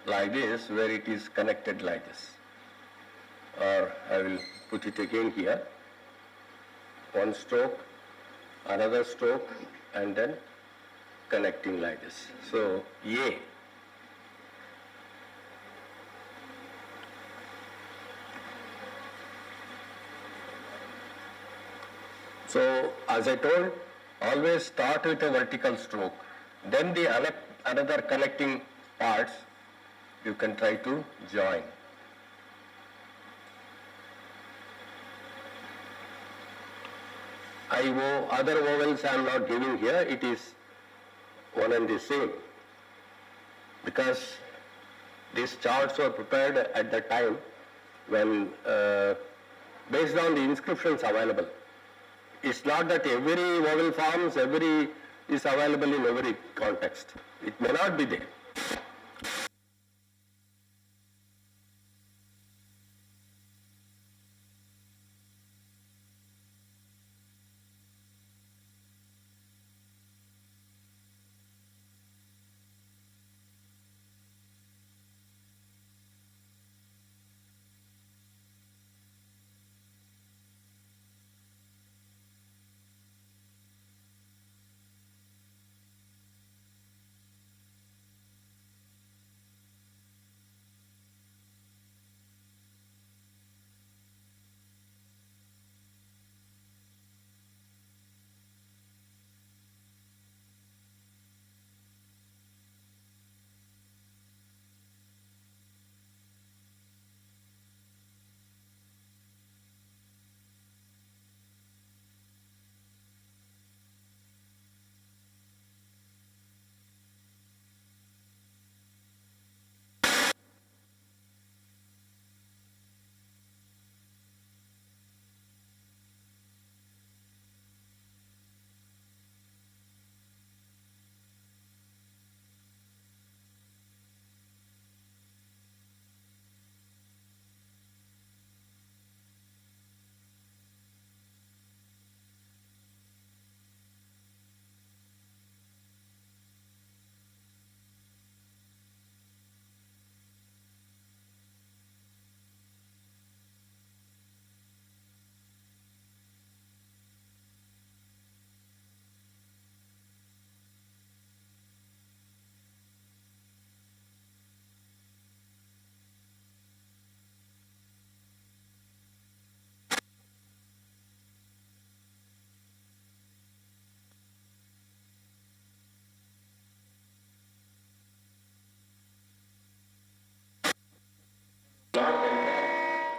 like this where it is connected like this. Or I will put it again here. One stroke, another stroke, and then connecting like this. So A. So as I told, always start with a vertical stroke. Then the another connecting parts you can try to join. Other vowels I am not giving here, it is one and the same. Because these charts were prepared at the time when, based on the inscriptions available. It's not that every vowel forms, is available in every context. It may not be there.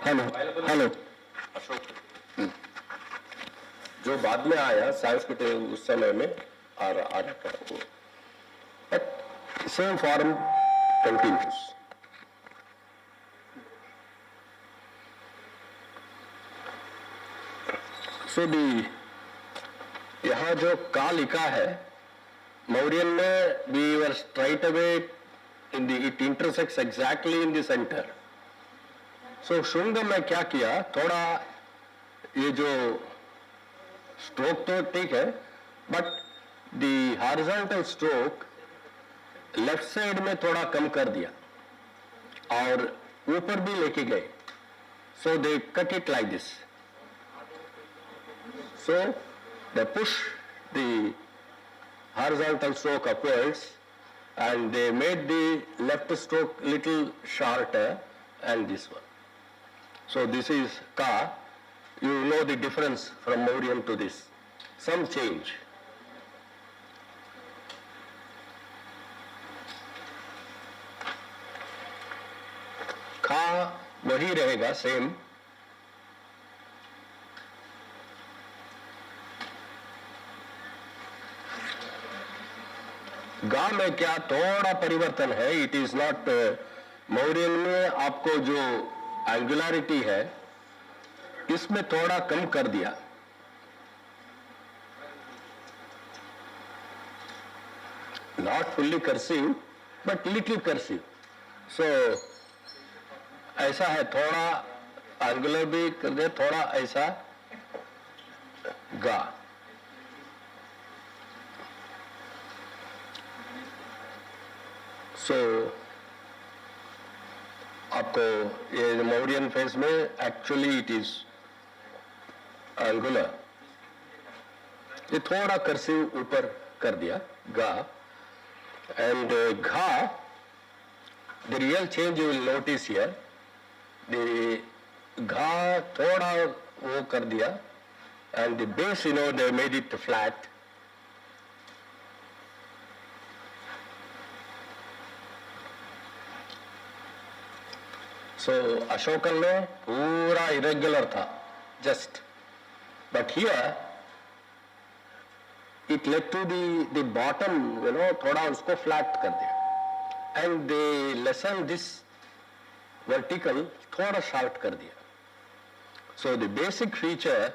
Hello Ashok जो बाद में आया संस्कृत उस समय में आ रहा वो but same form continues so the यहाँ जो का लिखा है मौर्यन में we were straight away it intersects exactly in the center. So Shunga में क्या किया, थोड़ा ये जो स्ट्रोक तो ठीक है, but the horizontal stroke left side में थोड़ा कम कर दिया और ऊपर भी लेके गए. So they cut it like this. So they push the horizontal stroke upwards and they made the left stroke little shorter and this one. So this is ka. You know the difference from Mauryan to this. Some change. खा वही रहेगा same. गा में क्या थोड़ा परिवर्तन है. It is not Mauryan में आपको जो एंगुलरिटी है इसमें थोड़ा कम कर दिया. Not fully cursive but little cursive. So ऐसा है, थोड़ा एंगुलर भी कर दे, थोड़ा ऐसा गा. सो आपको ये मौर्यन फेस में एक्चुअली इट इज एंगुलर. ये थोड़ा कर्सिव ऊपर कर दिया गा. एंड घा, the real change you will notice here, the घा थोड़ा वो कर दिया and the base they made it flat. So Ashokan में पूरा इरेगुलर था just, but here it laid to the bottom, थोड़ा उसको फ्लैट कर दिया and they lessen this vertical थोड़ा शॉर्ट कर दिया. So the basic feature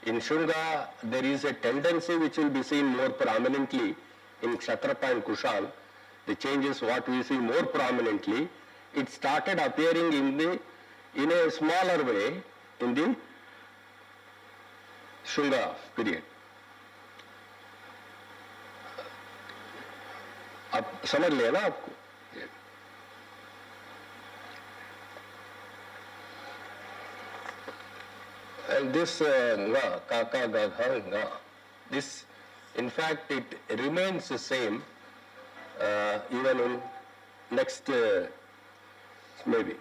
in Shunga, there is a tendency which will be seen more prominently in Kshatrapa and Kushan. The changes what we see more prominently, it started appearing in a smaller way in the Shunga period. अब समझ लिया ना आपको. And this nga, kaka, gagha, nga, this in fact it remains the same even in next maybe.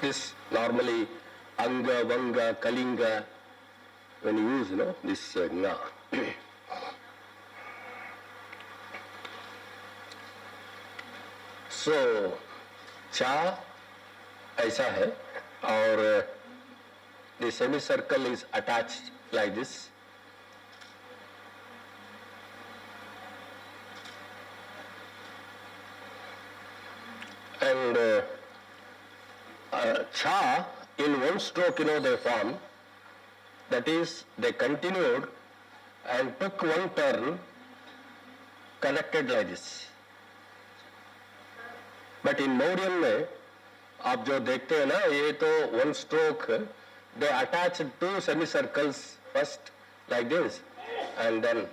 This normally anga, vanga, kalinga, when you use, this nga. So, cha ऐसा है और the semicircle is attached like this. And cha in one stroke they form, that is they continued and took one turn connected like this. But in Mauryan में आप जो देखते हैं ना, ये तो one stroke they attached two semicircles first like this and then,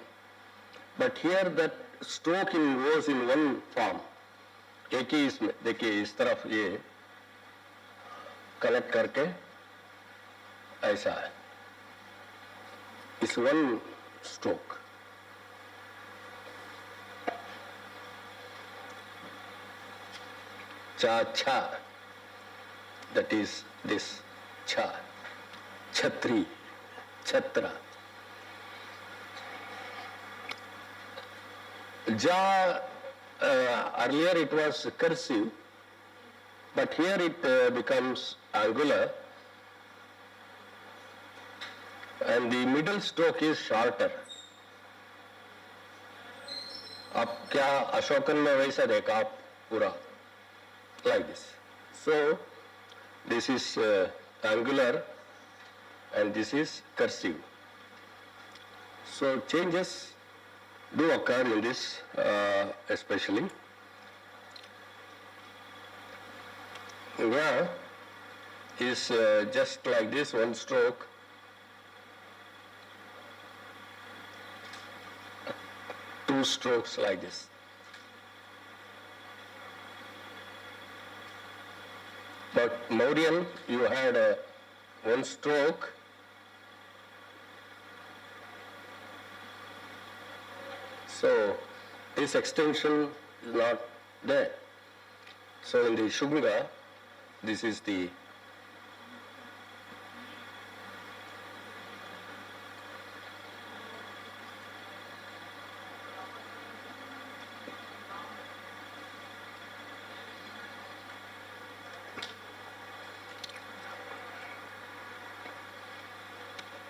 but here that stroke goes in one form. एक ही इसमें देखिए इस तरफ ये कनेक्ट करके ऐसा है, इस वन स्ट्रोक. चा छा, that is this cha, chhatri, chhatra. Ja, earlier it was cursive, but here it becomes angular and the middle stroke is shorter. आप क्या अशोकन में वैसा देखा आप पूरा like this. So this is angular and this is cursive. So changes do occur in this especially. Yeah, is just like this, one stroke. Two strokes like this. But Mauryan, you had one stroke. So this extension is not there. So in the Shunga, this is the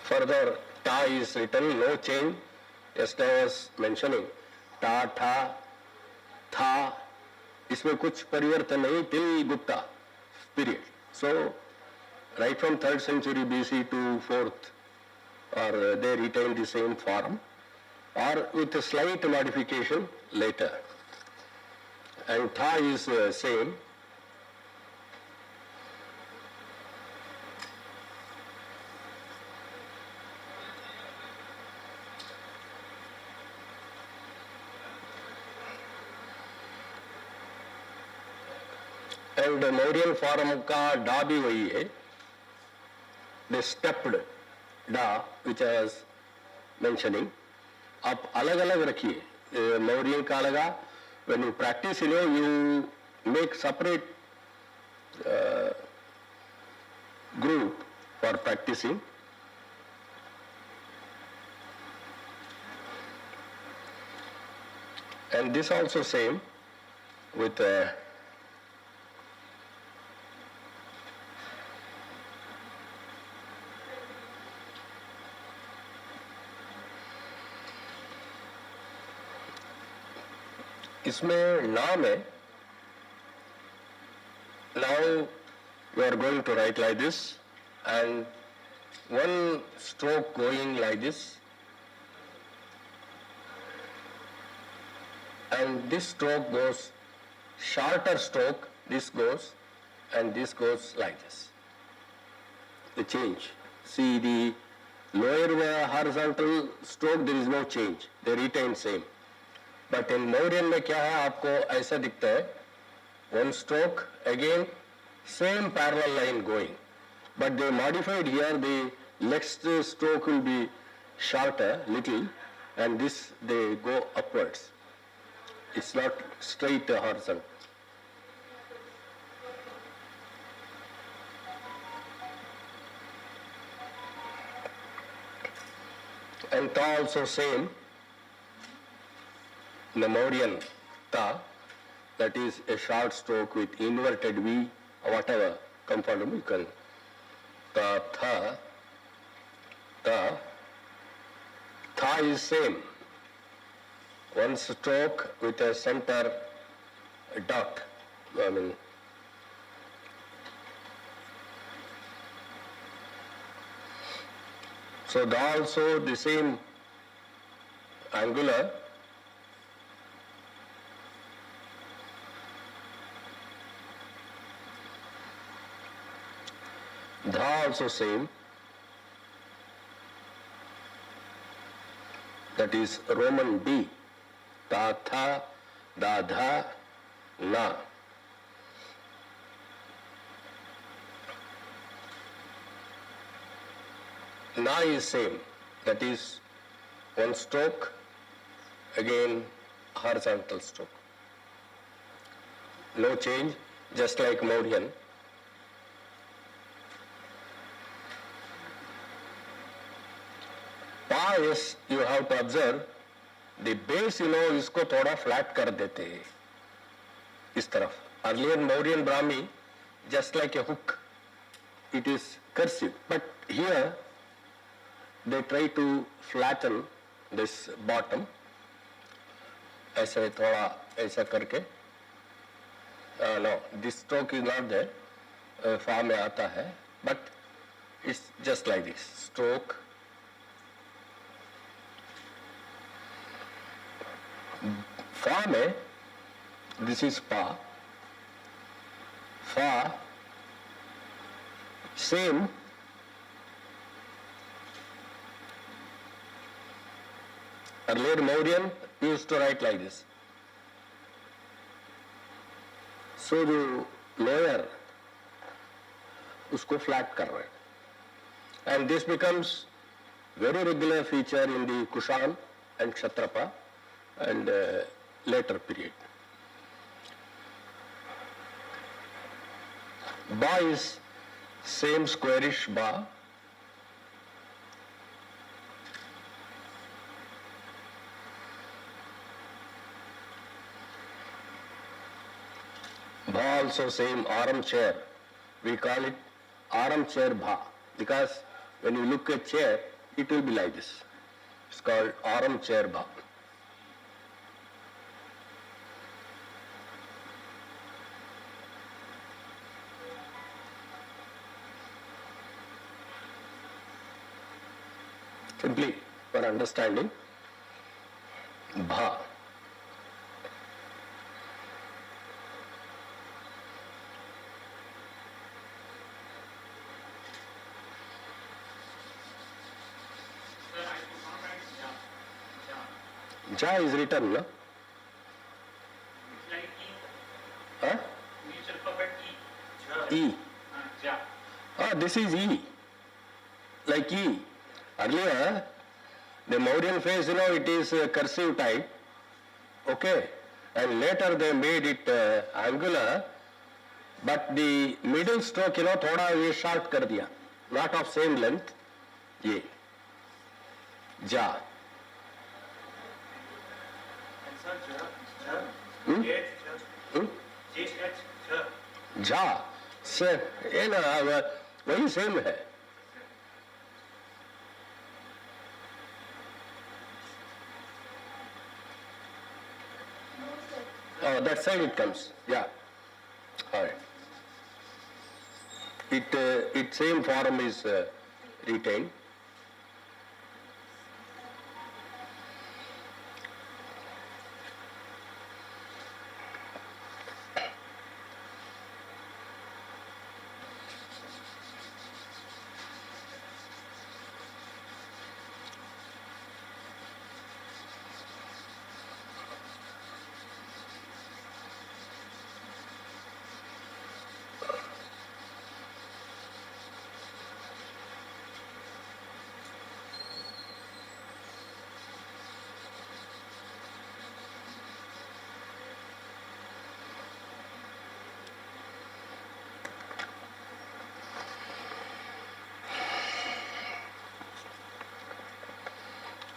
further ta is written, no change. Just I was mentioning, ta, tha, tha, इसमें कुछ परिवर्तन नहीं till Gupta period. So right from 3rd century BC to 4th, or they retain the same form, or with a slight modification later. And tha is same. And Mauryan form का डा भी वही है, the stepped डा which I was mentioning. आप अलग अलग रखिए, Mauryan का लगा. When you practice, you make separate group for practicing. And this also same with इसमें नाम है. Now we are going to write like this, and one stroke going like this, and this stroke goes shorter stroke, this goes, and this goes like this. The change. See the lower horizontal stroke, there is no change. They retain same. But in Mauryan में क्या है, आपको ऐसा दिखता है, one stroke, again same parallel line going, but they modified here, the next stroke will be shorter little, and this they go upwards. It's not straight horizontal. And ta also same. The Mauryan ta, that is a short stroke with inverted V, or whatever comfortable you can. Ta, tha, ta. Tha is same. One stroke with a center dot. I mean, so da also the same angular. Dha also same. That is Roman D. Ta, tha, da, dha, na. Na is same. That is one stroke, again horizontal stroke. No change, just like Mauryan. Pa is, you have to observe, the base इसको थोड़ा flat कर देते हैं इस तरफ. Earlier Mauryan Brahmi, just like a hook, it is cursive. But here they try to flatten this bottom ऐसे थोड़ा ऐसा करके no, this stroke is not there fa में आता है, but it's just like this stroke, fa में this is pa, fa same earlier Mauryan used to write like this. So जो lower उसको flat कर रहे हैं, and this becomes very regular feature in the Kushan and Kshatrapa and later period. Ba is same squarish ba. Bha also same armchair. We call it armchair bha because when you look at chair, it will be like this. It's called armchair bha. Simply for understanding, bha. Ja is written, no? It's like E. Huh? Future puppet E. E. Ja. Ah, this is E. Like E. Earlier, the Mauryan phrase, it is cursive type. Okay. And later they made it angular. But the middle stroke, thoda ye short kar diya. Not of same length. Ye. Ja. Jha से ये ना वही same है. Oh, that side it comes. Yeah. All right. Its same form is retained.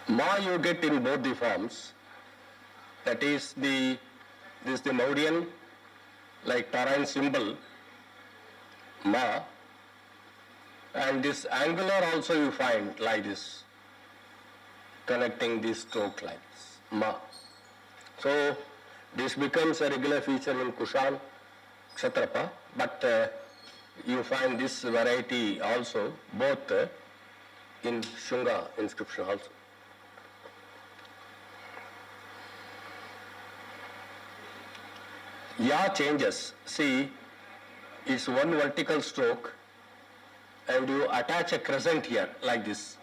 Ma you get in both the forms. That is this is the Mauryan, like Tarain symbol, Ma, and this angular also you find like this, connecting this stroke like this, Ma. So this becomes a regular feature in Kushan, Kshatrapa, but you find this variety also both in Shunga inscription also. Ya changes. See, it's one vertical stroke and you attach a crescent here like this.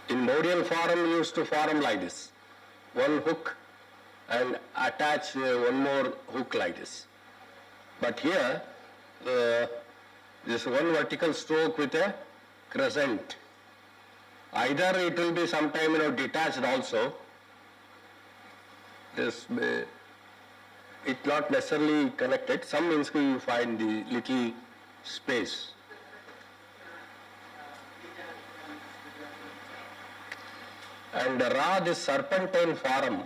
In Mauryan form we used to form like this. One hook and attach one more hook like this. But here, this one vertical stroke with a crescent. Either it will be sometime detached also. It's not necessarily connected. Some inscription you find the little space. And Ra, this serpentine form,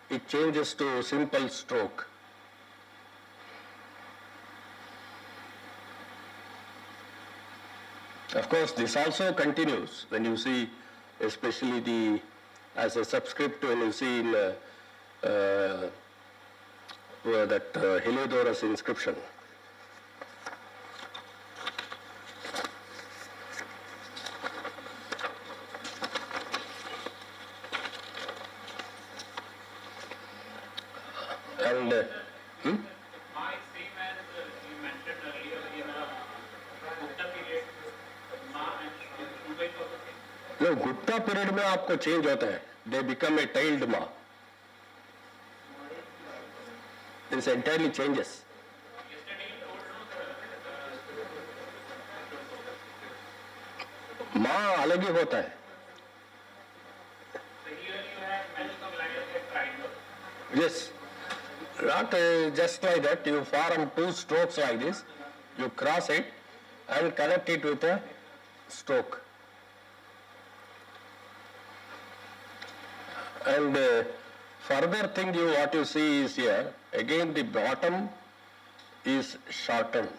it changes to simple stroke. Of course, this also continues when you see, especially as a subscript, when you see in that Heliodorus inscription. And Ma is same as you mentioned earlier in Gupta period. Ma and Shunga is also same. no, Gupta period में आपको change होता है. They become a tiled ma. This entirely changes. Yesterday you told माँ अलग ही होता है. so here you have multiple lines of triangle. Yes. Not just like that. You form two strokes like this. You cross it and connect it with a stroke. And further thing what you see is here, again the bottom is shortened.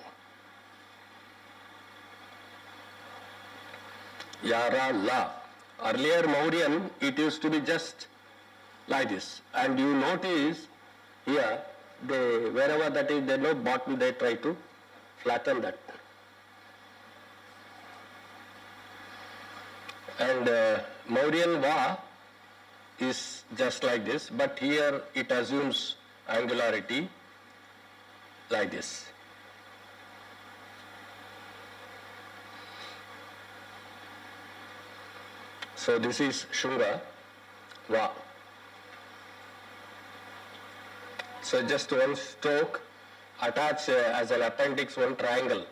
Yara La. Earlier Mauryan, it used to be just like this. And you notice here, wherever that is, there no bottom, they try to flatten that. And Mauryan Va is just like this, but here it assumes angularity like this. So this is Shunga Va. So just one stroke, attach as an appendix one triangle.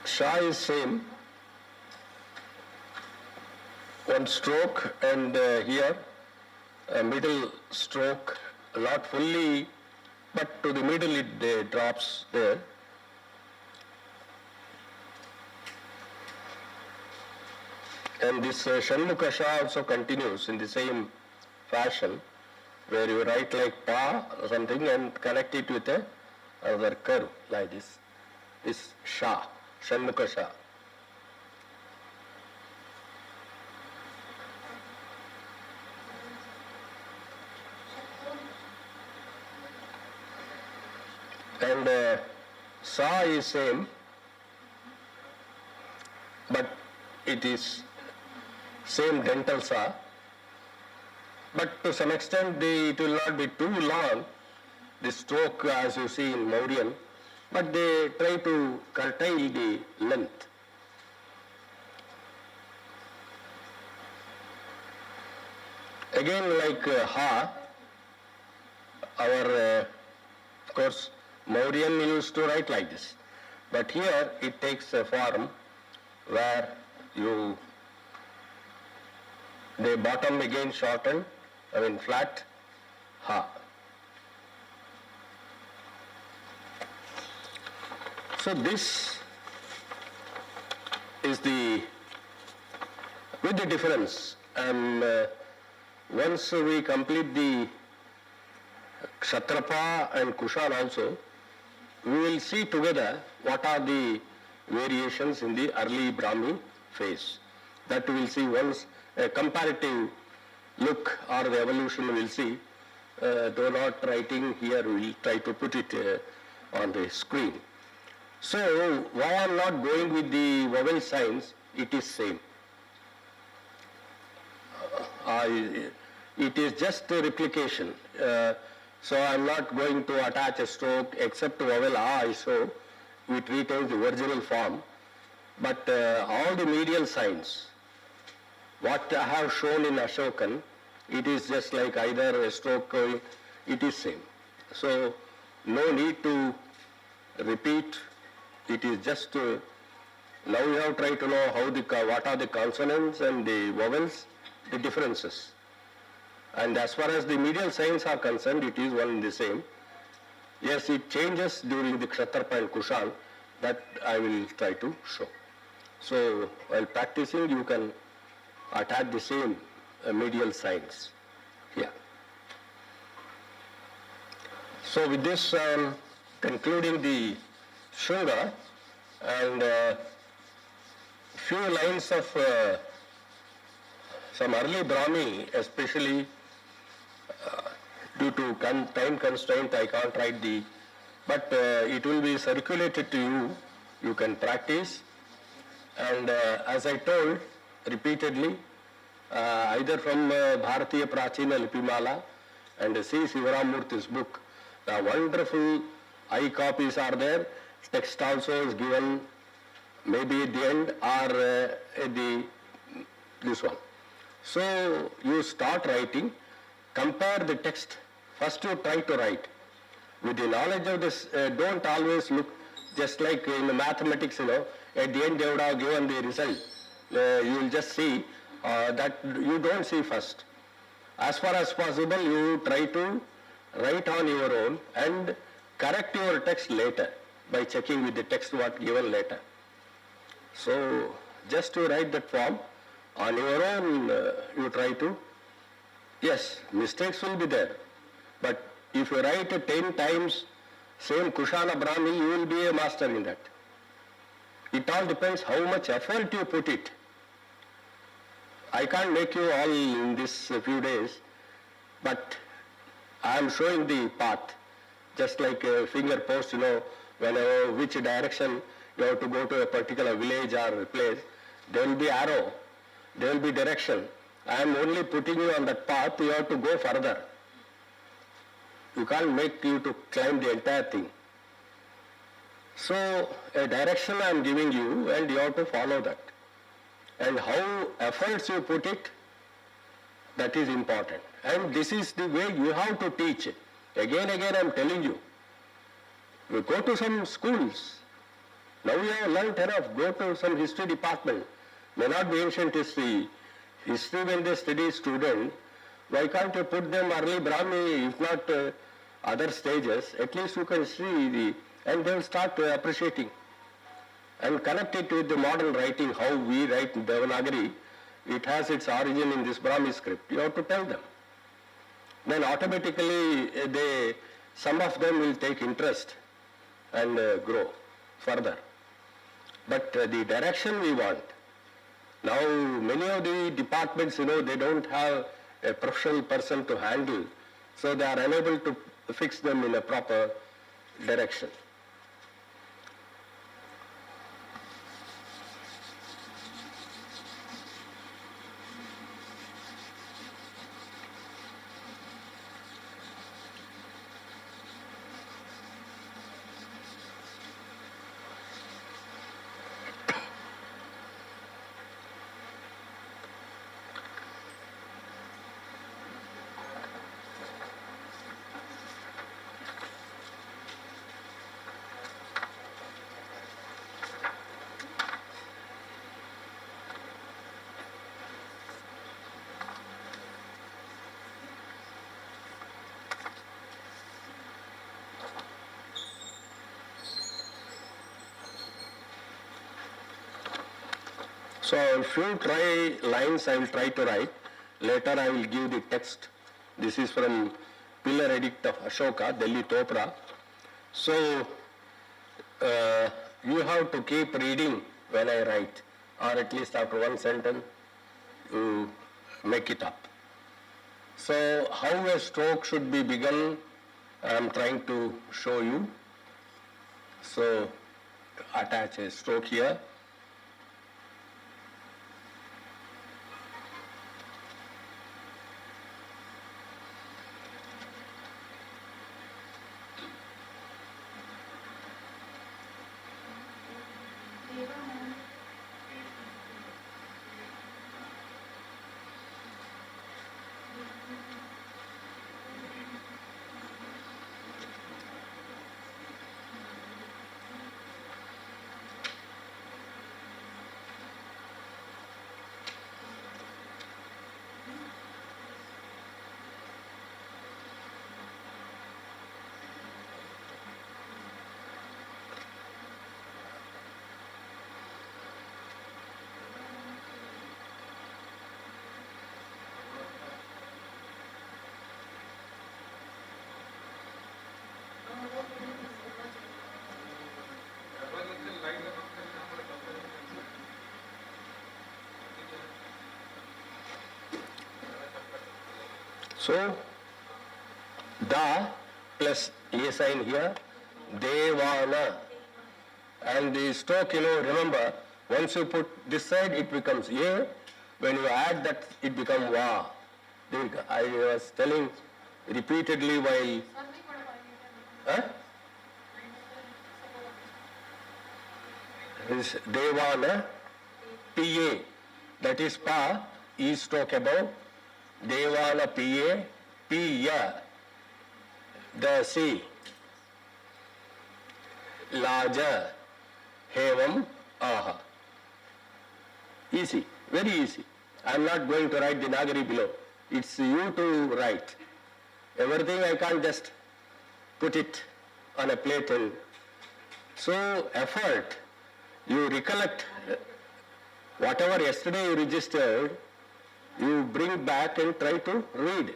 Sha is same, one stroke, and here a middle stroke, not fully, but to the middle it drops there. And this Shanmukha Sha also continues in the same fashion, where you write like Pa or something and connect it with another curve like this. This Sha, Shanmukha Sha. And Sa is same, but it is same dental Sa, but to some extent it will not be too long, the stroke as you see in Mauryan, but they try to curtail the length. Again like Ha, our of course Mauryan used to write like this, but here it takes a form where the bottom again shortened, flat, Ha. So this is with the difference, and once we complete the Kshatrapa and Kushan also, we will see together what are the variations in the early Brahmi phase. That we will see once a comparative look or the evolution we will see. Though not writing here, we will try to put it on the screen. So why I am not going with the vowel signs, it is same. It is just a replication. So I am not going to attach a stroke except vowel A I show, which retains the original form. But all the medial signs, what I have shown in Ashokan, it is just like either a stroke, it is same. So no need to repeat. It is just now we have tried to know what are the consonants and the vowels, the differences. And as far as the medial signs are concerned, it is one and the same. Yes, it changes during the Kshatrapa and Kushan, that I will try to show. So while practicing, you can attach the same medial signs here. So with this, concluding the Shunga and few lines of some early Brahmi, especially due to time constraint, I can't write but it will be circulated to you. You can practice. And as I told repeatedly, either from Bharatiya Prachina Lipimala and C. Sivaramurthy's book, the wonderful copies are there. Text also is given maybe at the end or at this one. So you start writing, compare the text. First you try to write. With the knowledge of this, don't always look just like in the mathematics, at the end they would have given the result. You will just see that you don't see first. As far as possible, you try to write on your own and correct your text later by checking with the text what given later. So just to write that form, on your own you try to, yes, mistakes will be there. But if you write 10 times same Kushana Brahmi, you will be a master in that. It all depends how much effort you put it. I can't make you all in this few days, but I am showing the path, just like a finger post, whenever which direction you have to go to a particular village or place, there will be arrow, there will be direction. I am only putting you on that path, you have to go further. You can't make you to climb the entire thing. So a direction I am giving you and you have to follow that. And how efforts you put it, that is important. And this is the way you have to teach it. Again I am telling you. You go to some schools. Now you have learned enough. Go to some history department. May not be ancient history. History when they study student, why can't you put them early Brahmi, if not other stages, at least you can see and they will start appreciating. And connect it with the modern writing, how we write Devanagari. It has its origin in this Brahmi script. You have to tell them. Then automatically some of them will take interest and grow further. But the direction we want. Now many of the departments, they don't have a professional person to handle, so they are unable to fix them in a proper direction. So a few lines I will try to write. Later I will give the text. This is from Pillar Edict of Ashoka, Delhi Topra. So you have to keep reading when I write, or at least after one sentence you make it up. So how a stroke should be begun, I am trying to show you. So attach a stroke here. So, da plus a sign here, devana. And the stroke, remember, once you put this side, it becomes a. When you add that, it becomes va. I was telling repeatedly while... Huh? Is devana, pa. That is pa, e stroke above. Devana pa, piya. The sea. Laja, hevam, aha. Easy, very easy. I am not going to write the Nagari below. It's you to write. Everything I can't just put it on a plate and so effort. You recollect whatever yesterday you registered, you bring back and try to read.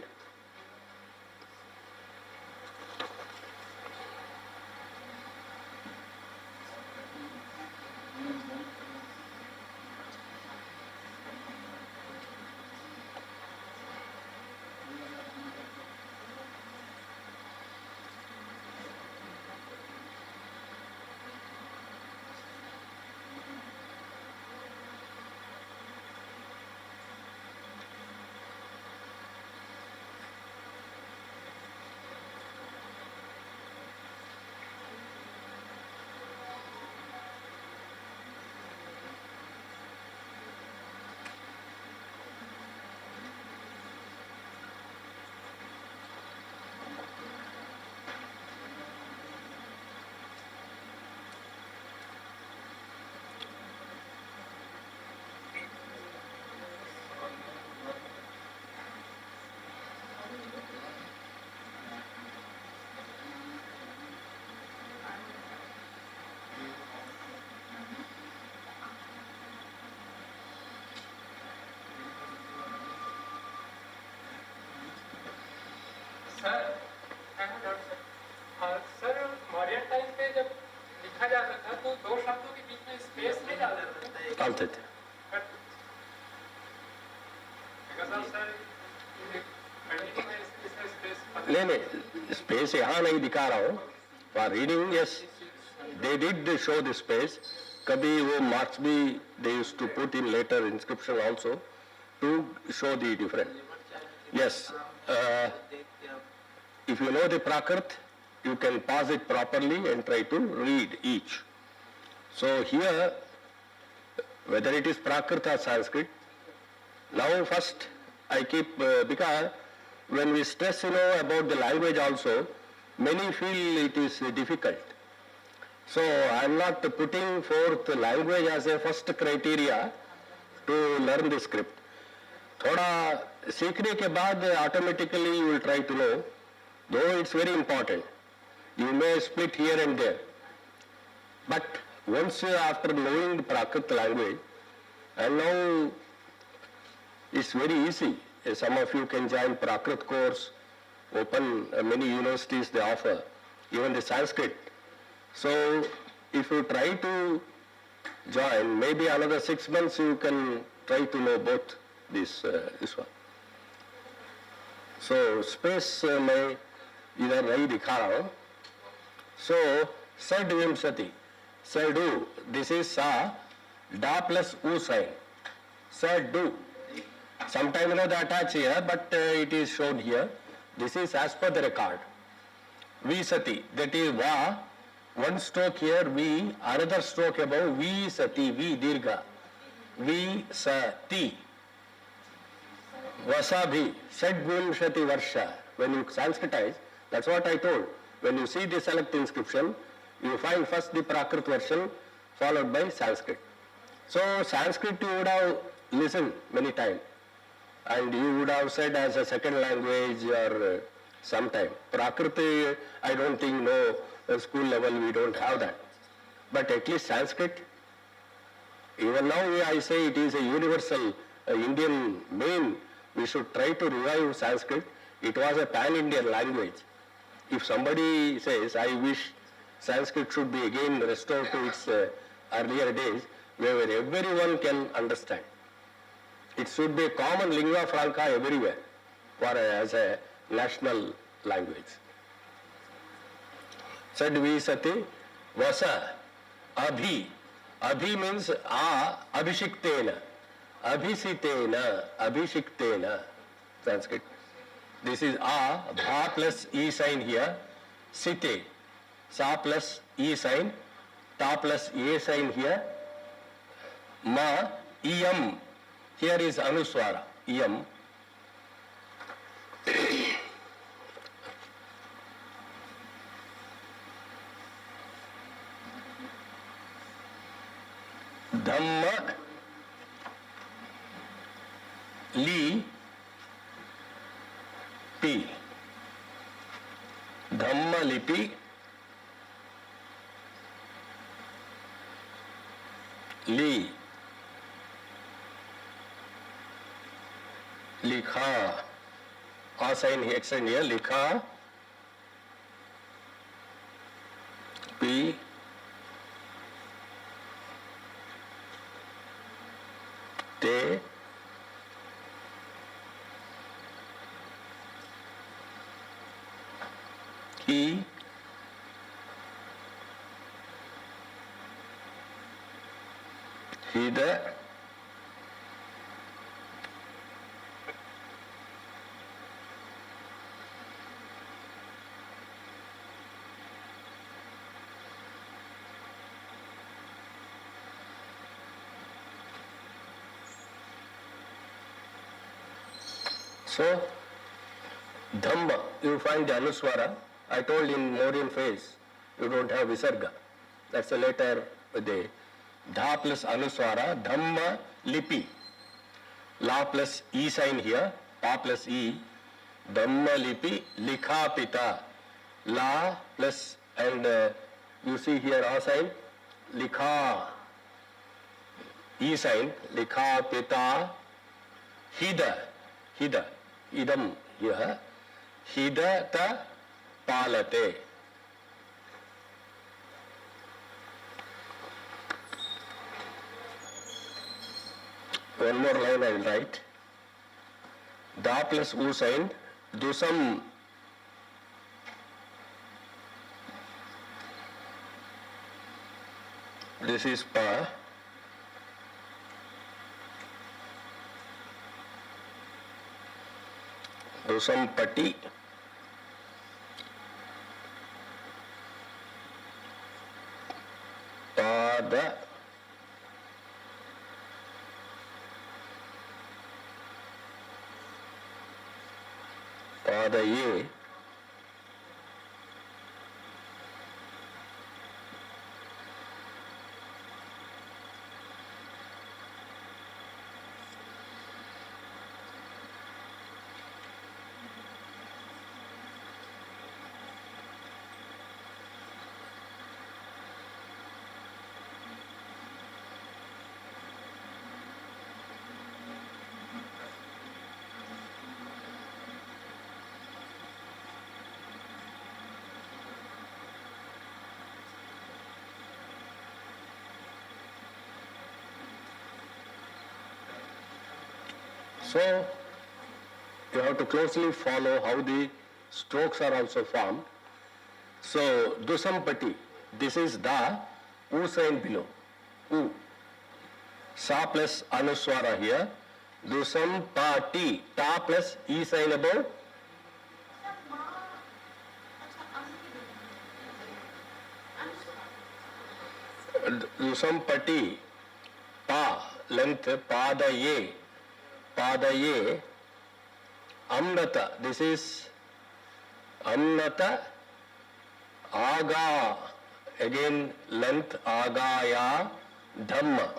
Sir sir modern time पे जब लिखा जाता था तो दो शब्दों के बीच में स्पेस नहीं डालते थे डालते थे नहीं स्पेस यहाँ नहीं दिखा रहा हूँ for reading yes they did show the space कभी वो मार्क्स भी they used to put in letter inscription also to show the different yes if you know the Prakrit, you can pause it properly and try to read each. So here, whether it is Prakrit or Sanskrit, now first I keep, because when we stress about the language also, many feel it is difficult. So I am not putting forth language as a first criteria to learn the script. थोड़ा सीखने के बाद automatically you will try to know. Though it's very important, you may split here and there. But once after knowing the Prakrit language, and now it's very easy. Some of you can join Prakrit course, open many universities they offer, even the Sanskrit. So if you try to join, maybe another 6 months you can try to know both this one. So space may इधर नहीं दिखा रहा हूं सो सड विंशति सडू this is सा डा plus ऊ sign सडू sometime they attach here but it is shown here this is as per the record visati that is va one stroke here v another stroke above visati v dirgha visati vasabhi षड्विंशति varsha when you Sanskritize. That's what I told. When you see the select inscription, you find first the Prakrit version followed by Sanskrit. So Sanskrit you would have listened many times and you would have said as a second language or sometime. Prakrit I don't think no school level we don't have that. But at least Sanskrit, even now I say it is a universal Indian main, we should try to revive Sanskrit. It was a pan-Indian language. If somebody says, I wish Sanskrit should be again restored to its earlier days, where everyone can understand. It should be a common lingua franca everywhere. as a national language. Sadvi sati vasa abhi. Abhi means abhishiktena. Abhisitena. Abhishiktena. Sanskrit. This is bha plus e sign here. Site. Sa plus e sign. Ta plus a sign here. Ma. Iyam. Here is anuswara. Iyam. Dhamma li pi. Dhamma lipi li likha. A sign here, extend here. Likha pi te he the So, Dhamma, you find the Anuswara. I told in Mauryan phase, you don't have Visarga. That's a letter with the Dha plus Anuswara, Dhamma lipi. La plus E sign here, Pa plus E. Dhamma lipi, Likha pita. La plus, and you see here A sign, Likha. E sign, Likha pita. Hida. Idam here. Hidata palate. One more line I will write. Da plus U sign. Dusam. This is Pa. Dusam pati. Pada. Padaye. So, you have to closely follow how the strokes are also formed. So, Dusampati, this is Da, U sign below, U. Sa plus Anuswara here, Dusampati, Ta plus E sign above, Dusampati, Pa, length, Padaye. Padaye, Amrata, this is Amrata, Aga, again length, Agaya, Dhamma.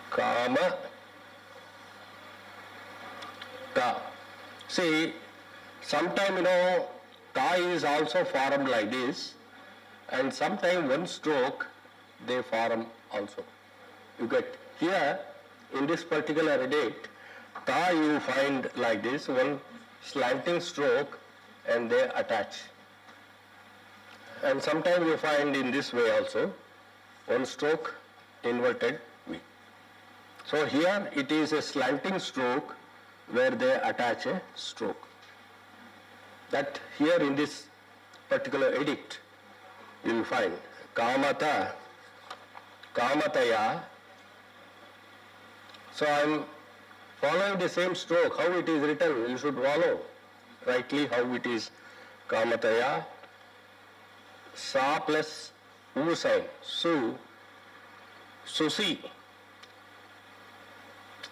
Kama, Ta. See, sometimes, Ta is also formed like this, and sometimes one stroke they form also. You get here, in this particular date, Ta you find like this, one slanting stroke, and they attach. and sometimes you find in this way also, one stroke, inverted V. So here it is a slanting stroke where they attach a stroke. That here in this particular edict, you will find Kamataya. So I am following the same stroke, how it is written, you should follow rightly how it is. Kamataya, Sa plus U sign, Susi,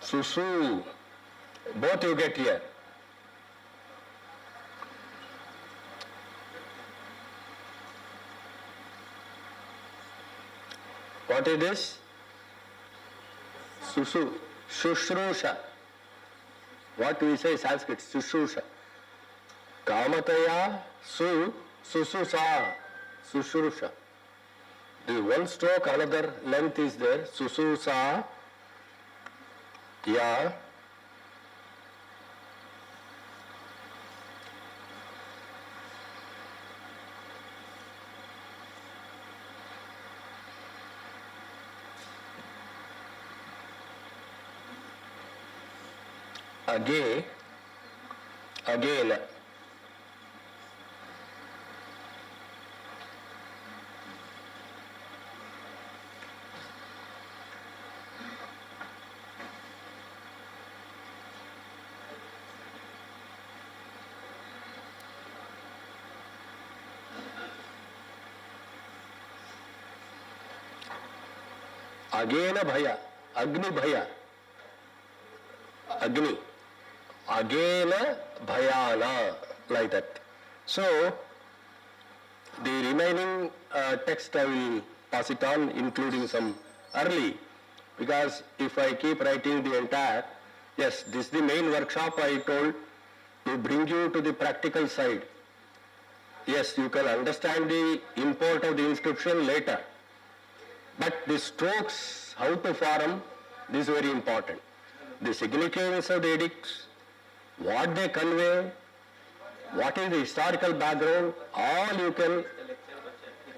Susu, both you get here. What is this? Susu, Shushrusha. What we say Sanskrit, Shushrusha. Kamataya, Sususa, Shushrusha. The one stroke, another length is there. Sususa, ya. Again, Bhaya, Agni Bhaya, Agni, Agena Bhayana, like that. So, the remaining text I will pass it on, including some early, because if I keep writing the entire, yes, this is the main workshop I told to bring you to the practical side. Yes, you can understand the import of the inscription later. But the strokes, how to form, this is very important. The significance of the edicts, what they convey, what is the historical background, all you can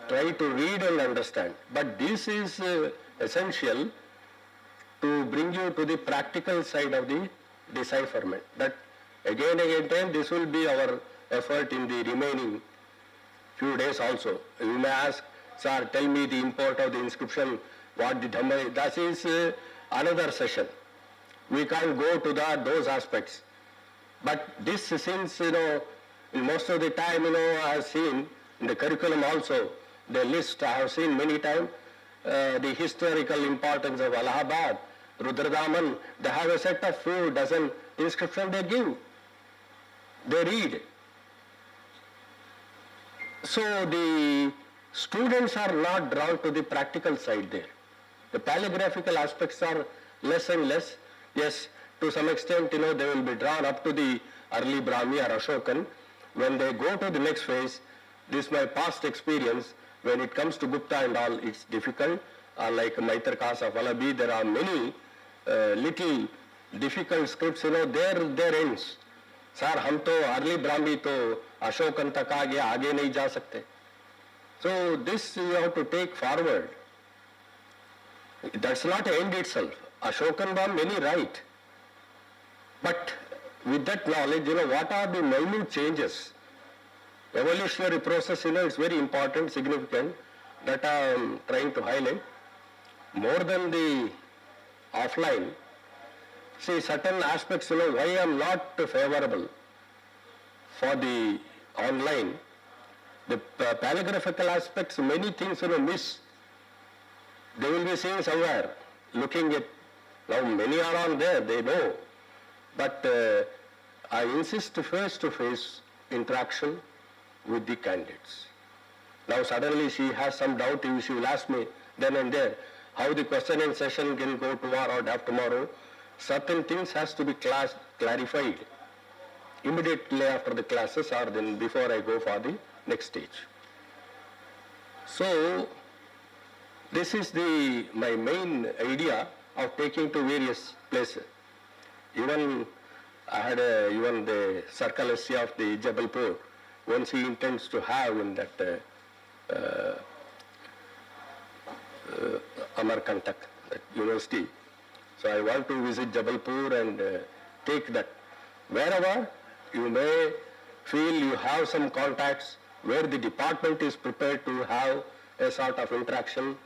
try to read and understand. But this is essential to bring you to the practical side of the decipherment. That again and again, this will be our effort in the remaining few days also. You may ask, sir, tell me the import of the inscription, what the Dhamma is. That is another session. We can't go to those aspects. But this, since, most of the time, I have seen in the curriculum also, the list I have seen many times, the historical importance of Allahabad, Rudradaman, they have a set of few dozen inscriptions they give. They read. So the students are not drawn to the practical side there. The paleographical aspects are less and less. Yes, to some extent, they will be drawn up to the early Brahmi or Ashokan. When they go to the next phase, this is my past experience, when it comes to Gupta and all, it's difficult. Like Maitrakas of Vallabhi, there are many little difficult scripts, their ends. Sir, हम तो early Brahmi तो Ashokan तक आ गया, आगे नहीं जा सकते. So this you have to take forward. That's not an end itself. Ashokan Bam many right. But with that knowledge, what are the minute changes? Evolutionary process, it's very important, significant, that I am trying to highlight. More than the offline, see certain aspects, why I am not favorable for the online. The paleographical aspects, many things, miss. They will be seen somewhere, looking at, now many are on there, they know. But I insist face-to-face interaction with the candidates. Now suddenly she has some doubt, she will ask me then and there, how the question and session can go tomorrow or day after tomorrow. Certain things has to be clarified immediately after the classes or then before I go for the next stage. So this is my main idea of taking to various places. Even I had even the Circle SC of the Jabalpur, once he intends to have in that Amarkantak, that university. So I want to visit Jabalpur and take that. Wherever you may feel you have some contacts where the department is prepared to have a sort of interaction,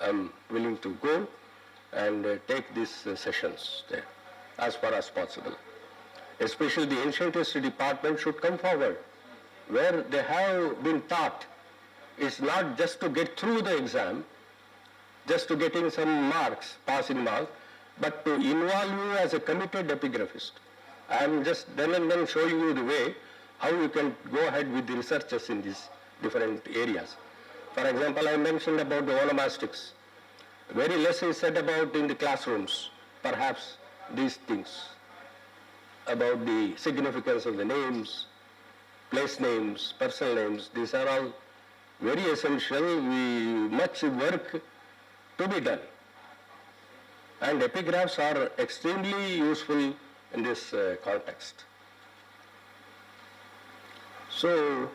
I'm willing to go and take these sessions there as far as possible. Especially the ancient history department should come forward where they have been taught. It's not just to get through the exam, just to getting some marks, passing marks, but to involve you as a committed epigraphist. I am just then and then showing you the way how you can go ahead with the researches in these different areas. For example, I mentioned about the onomastics. Very less is said about in the classrooms, perhaps these things, about the significance of the names, place names, personal names. These are all very essential. Much work to be done. And epigraphs are extremely useful in this context. So,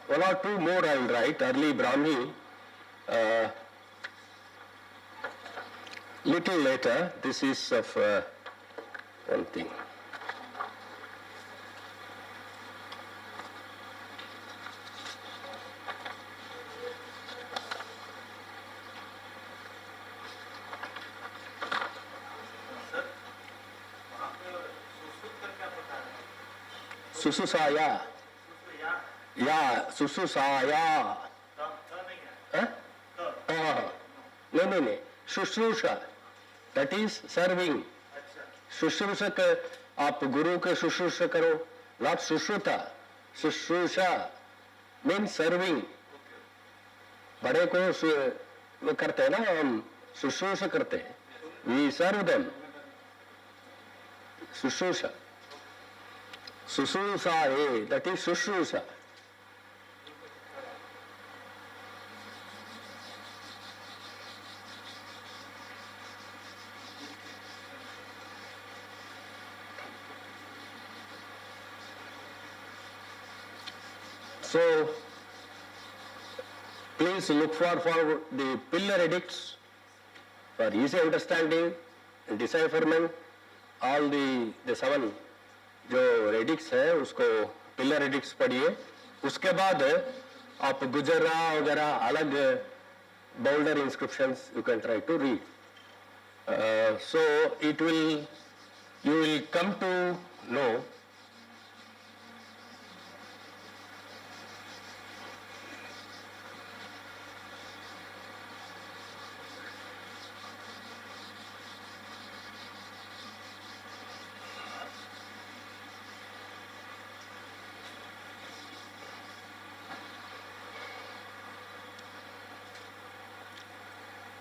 one or two more I will write. Early Brahmi, little later. This is of one thing. Sususaya. Yeah, Sususaya. No. Shushrusha. That is serving. Shushrusha ka aap guru ka shushrusha karo. Not Sushruta. Shushrusha means serving. बड़े को वो करते हैं ना, हम शुश्रूषा करते हैं. We serve them. Shushrusha. Sususaye, that is Shushrusha. So, please look for the pillar edicts for easy understanding and decipherment. All the 7 जो एडिक्ट्स है उसको पिलर एडिक्ट्स पढ़िए. उसके बाद आप गुजरा वगैरह अलग boulder inscriptions you can try to read. So it will you will come to know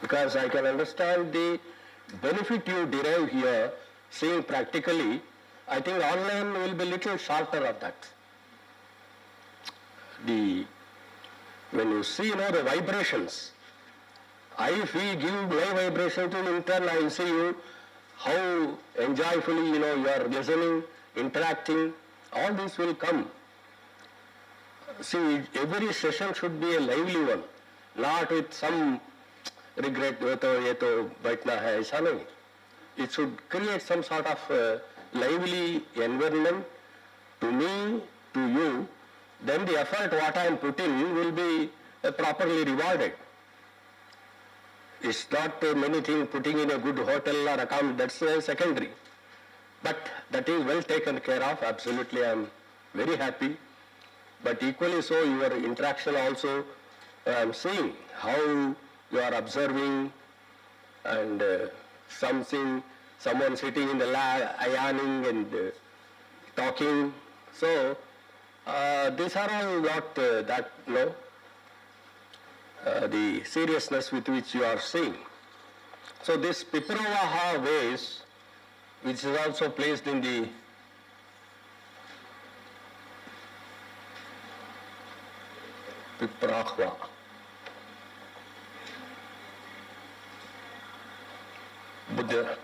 because I can understand the benefit you derive here, seeing practically. I think online will be little shorter of that. When you see, the vibrations, if we give live vibration to intern, I will see you how enjoyfully, you are listening, interacting. All this will come. See, every session should be a lively one, not with some regret, ये तो बैठना है, ऐसा नहीं. It should create some sort of lively environment to me, to you. Then the effort what I am putting will be properly rewarded. It's not many things putting in a good hotel or account, that's secondary. But that is well taken care of. Absolutely, I am very happy. But equally so, your interaction also, I am seeing how you are observing and someone sitting in the lab, ironing and talking. So, these are all not the seriousness with which you are seeing. So this Pipravaha vase, which is also placed in the Piprahva. Buddha.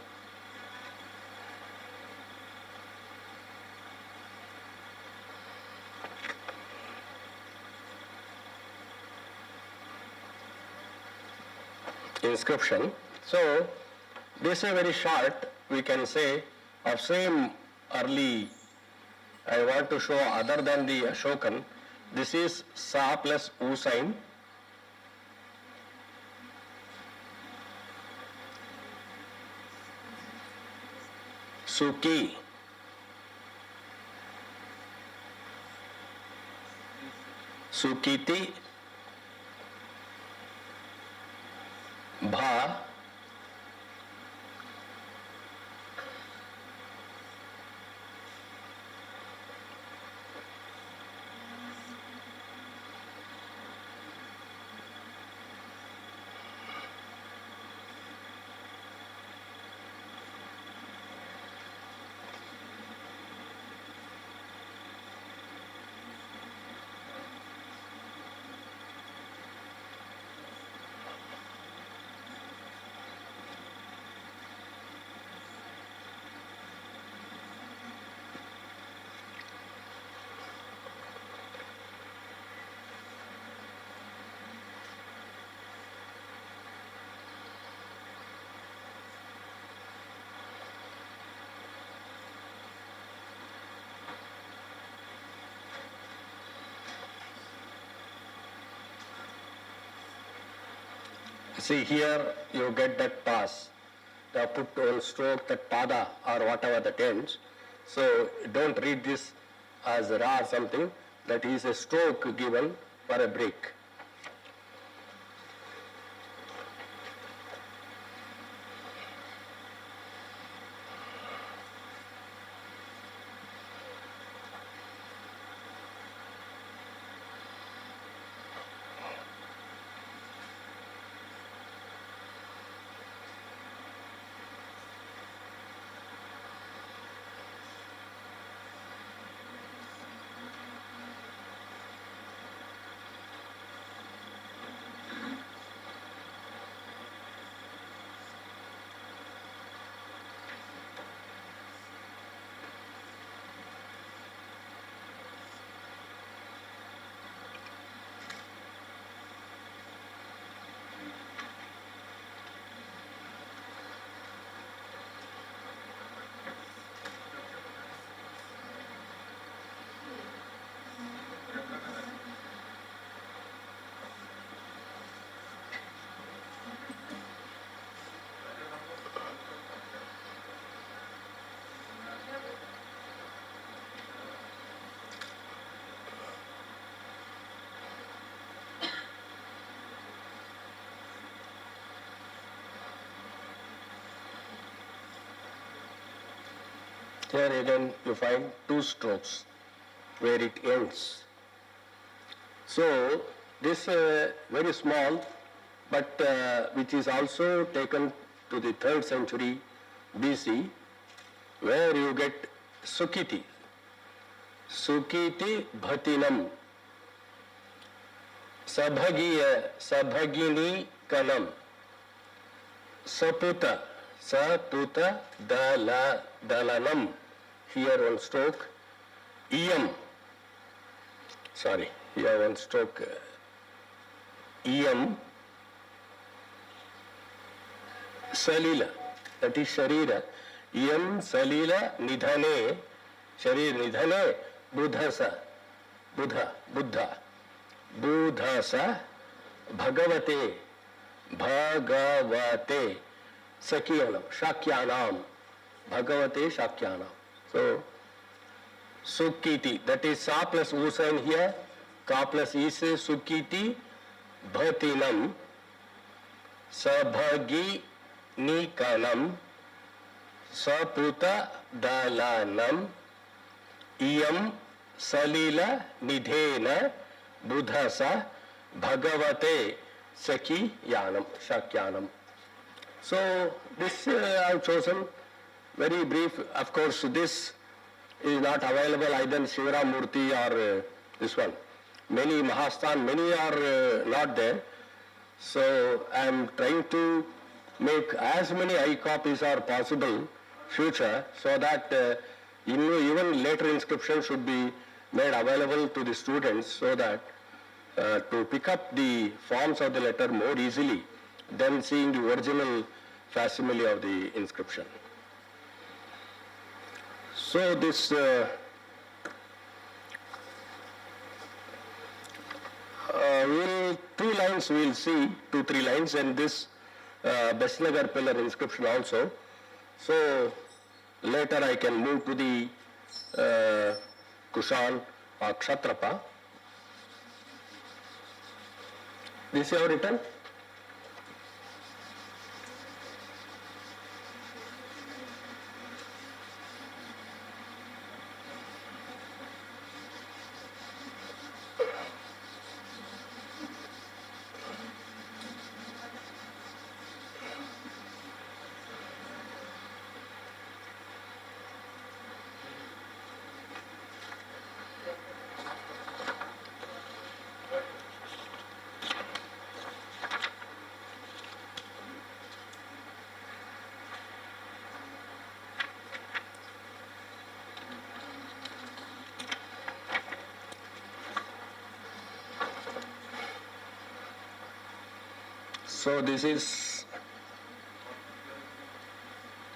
inscription. So this is very short, we can say, of same early. I want to show other than the Ashokan. This is Sa plus U sign. Suki. Sukiti. Bha. See here you get that pass. They put on stroke that pada or whatever that ends. So don't read this as ra or something. That is a stroke given for a break. Here again you find two strokes where it ends. So this very small, but which is also taken to the 3rd century BC, where you get Sukiti. Sukiti Bhatinam. Sabhagini Kanam. Saputa. Saputa Dalanam. Here one stroke. Iyam. Sorry, here one stroke. Iyam. Salila. That is Sharira. Iyam Salila Nidhane. Sharir Nidhane. Buddhasa. Buddha. Buddhasa. Bhagavate. Bhagavate. Sakyanam. Shakyanam. Bhagavate Shakyanam. So, Sukiti, that is Sa plus U sign here, Ka plus E se Sukiti, Bhatinam, Sabhagi Nikanam, Saputa Dalanam, Iyam Salila Nidhena, Buddhasa, Bhagavate Saki Yanam, Shakyanam. So, this I have chosen. Very brief. Of course, this is not available either in Shivaram Murti or this one. Many Mahasthan, many are not there. So I am trying to make as many copies as possible future, so that even later inscription should be made available to the students, so that to pick up the forms of the letter more easily. then seeing the original facsimile of the inscription. So this two lines we'll see, 2-3 lines, and this Besnagar pillar inscription also. So later I can move to the Kushan or Kshatrapa. This you have written? So this is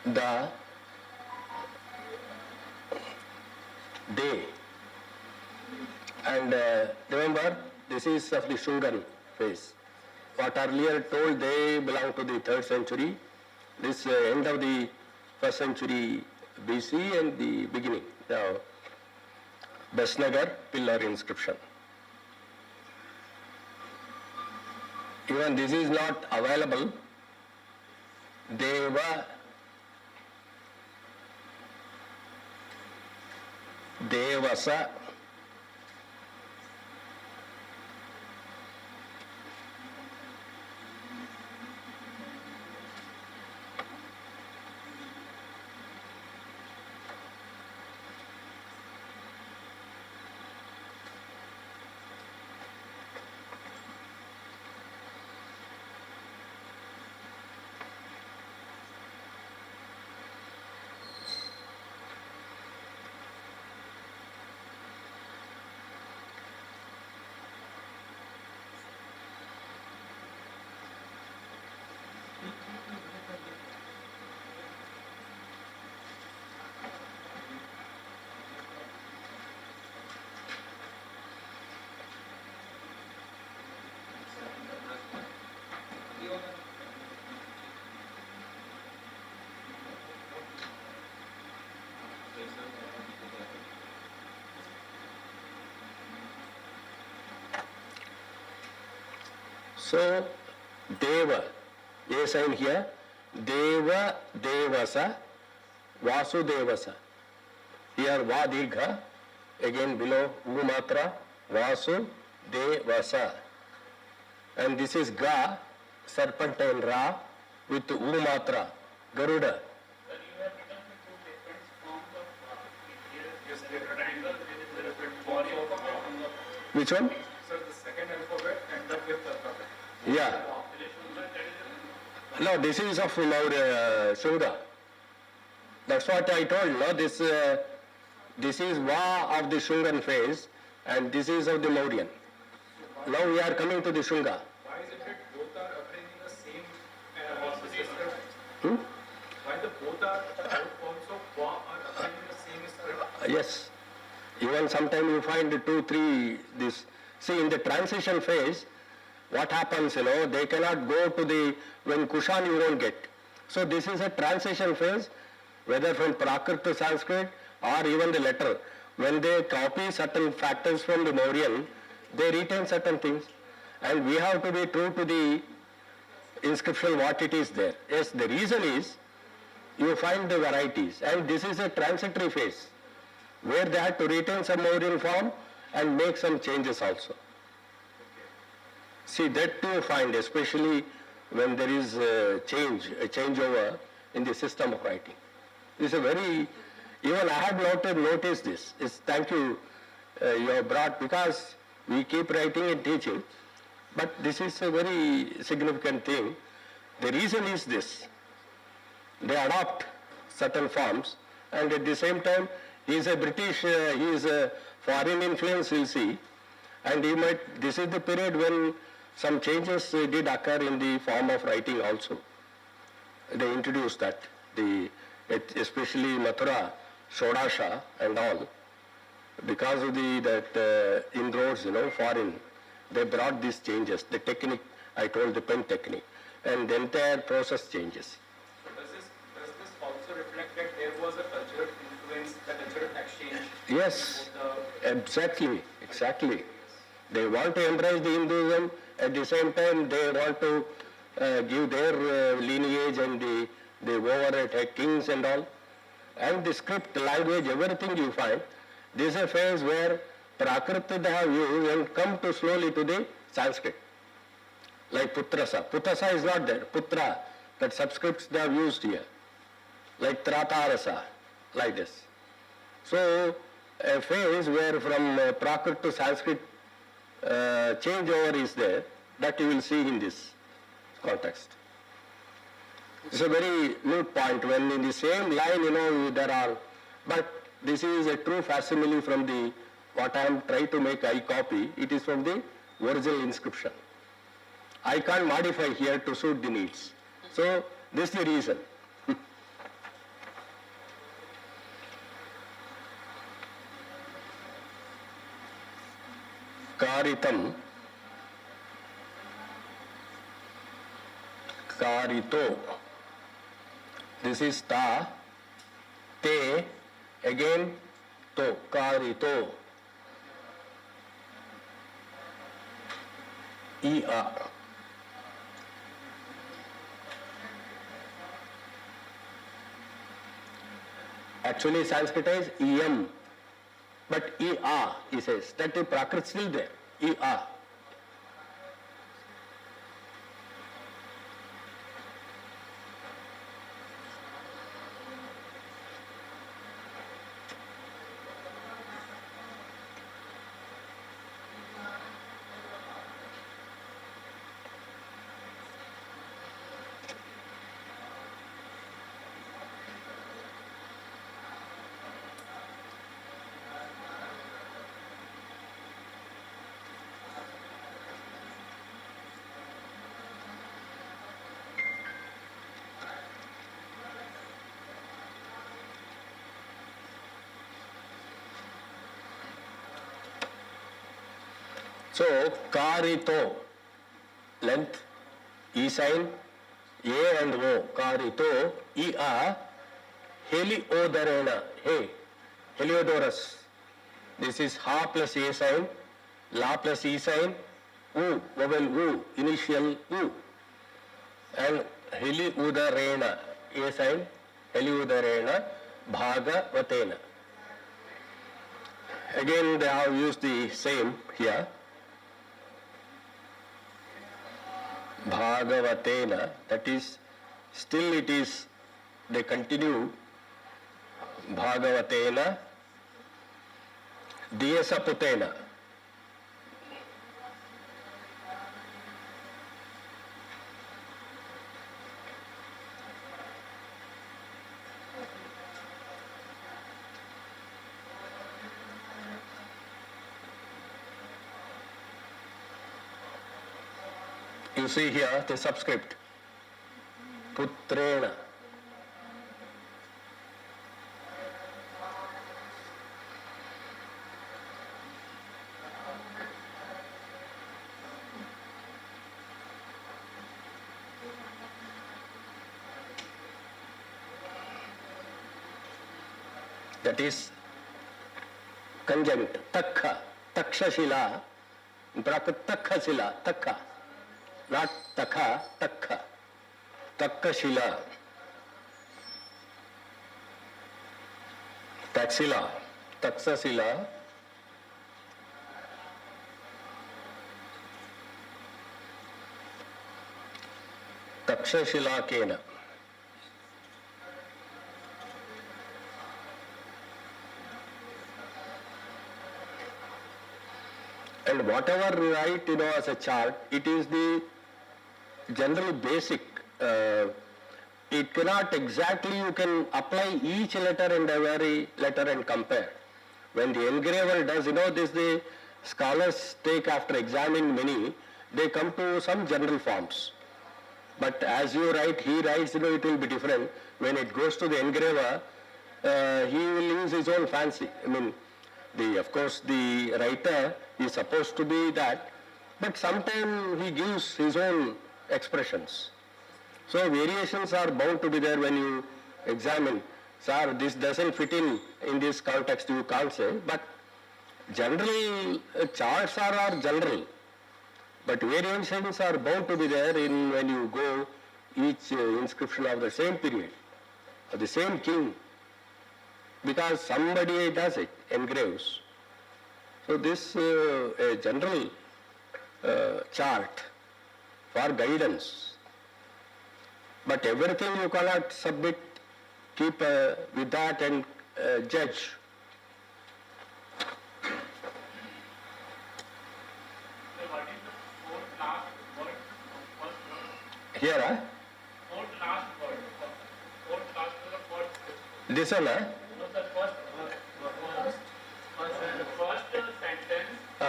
the day, and remember this is of the Shungan phase. What earlier told they belong to the 3rd century, this end of the 1st century BC and the beginning, the Besnagar pillar inscription. Even this is not available. Deva, Devasa, so Deva, A sign here, Deva, Devasa, Vasudevasa. Here Va Dirgha, again below Umatra, Vasu, Devasa. And this is Ga, serpentine Ra, with Umatra, Garuda. Sir, you have written two different forms of here is the triangle, there is a different body of the Which one? Sir, the second alphabet and the 5th alphabet. Yeah. Population, sir, that is No, this is of Shunga. That's what I told. No, this is Va of the Shungan phase, and this is of the Mauryan. Now we are coming to the Shunga. why is it that both are appearing in the same script? Why the both forms of Va are appearing in the same script? Yes. Even sometimes you find 2, 3, this. See, in the transition phase, what happens, they cannot go to the, when Kushan you won't get. So this is a transition phase, whether from Prakrit to Sanskrit or even the letter. When they copy certain factors from the Mauryan, they retain certain things. And we have to be true to the inscription, what it is there. Yes, the reason is, you find the varieties. And this is a transitory phase, where they have to retain some Mauryan form and make some changes also. See, that too you find, especially when there is a changeover in the system of writing. This is a very, even I had noticed this. Thank you, you have brought, because we keep writing and teaching, but this is a very significant thing. The reason is this: they adopt certain forms, and at the same time, he is a British, he is a foreign influence, you'll see, and he might, this is the period when some changes did occur in the form of writing also. They introduced that, especially Mathura, Shodasha and all, because of that inroads, foreign, they brought these changes. The technique, I told the pen technique, and the entire process changes. So does this also reflect that there was a cultural influence, the cultural exchange? Yes, exactly. They want to embrace the Hinduism, at the same time they want to give their lineage and the overhead kings and all. And the script, language, everything you find, this is a phase where Prakriti they have used and come to slowly to the Sanskrit. Like Putrasa. Putrasa is not there. Putra, that subscripts they have used here. Like Tratarasa, like this. So, a phase where from Prakrit to Sanskrit changeover is there, that you will see in this context. It's a very neat point when in the same line, there are, but this is a true facsimile from the, what I am trying to make I copy, it is from the original inscription. I can't modify here to suit the needs. So, this is the reason. Karitam, Karito. This is ta, te, again to, Karito. Ia. Actually Sanskrit is em, but ia, he says. That is Prakrit still there. Ia. So, Karito, length, E sign, A and O, Karito, Ea, Heliodarena, He, Heliodorus. This is Ha plus A sign, La plus E sign, U, vowel U, initial U. And Heliudarena, A sign, Heliudarena, Bhagavatena. Again, they have used the same here. Bhagavatena, that is, still it is, they continue, Bhagavatena, Diyasaputena. You see here the subscript, Putrena. That is conjunct, Takha, Takshashila, bracket Takhashila, Takha. Not Takha, Takha. Takkashila. Taksila. Taksasila. Takshashila Kena. And whatever we write, as a chart, it is the generally basic. It cannot exactly, you can apply each letter and every letter and compare. When the engraver does, this the scholars take after examining many, they come to some general forms. But as you write, he writes, it will be different. When it goes to the engraver, he will use his own fancy. I mean, of course, the writer is supposed to be that, but sometimes he gives his own expressions. So variations are bound to be there when you examine. Sir, this doesn't fit in this context, you can't say. But general charts are general. But variations are bound to be there in when you go each inscription of the same period, of the same king, because somebody does it, engraves. So this a general chart for guidance. But everything you cannot submit, keep with that and judge. Here, Fourth last word. Fourth last word of first. this one, No, the first sentence, Ah.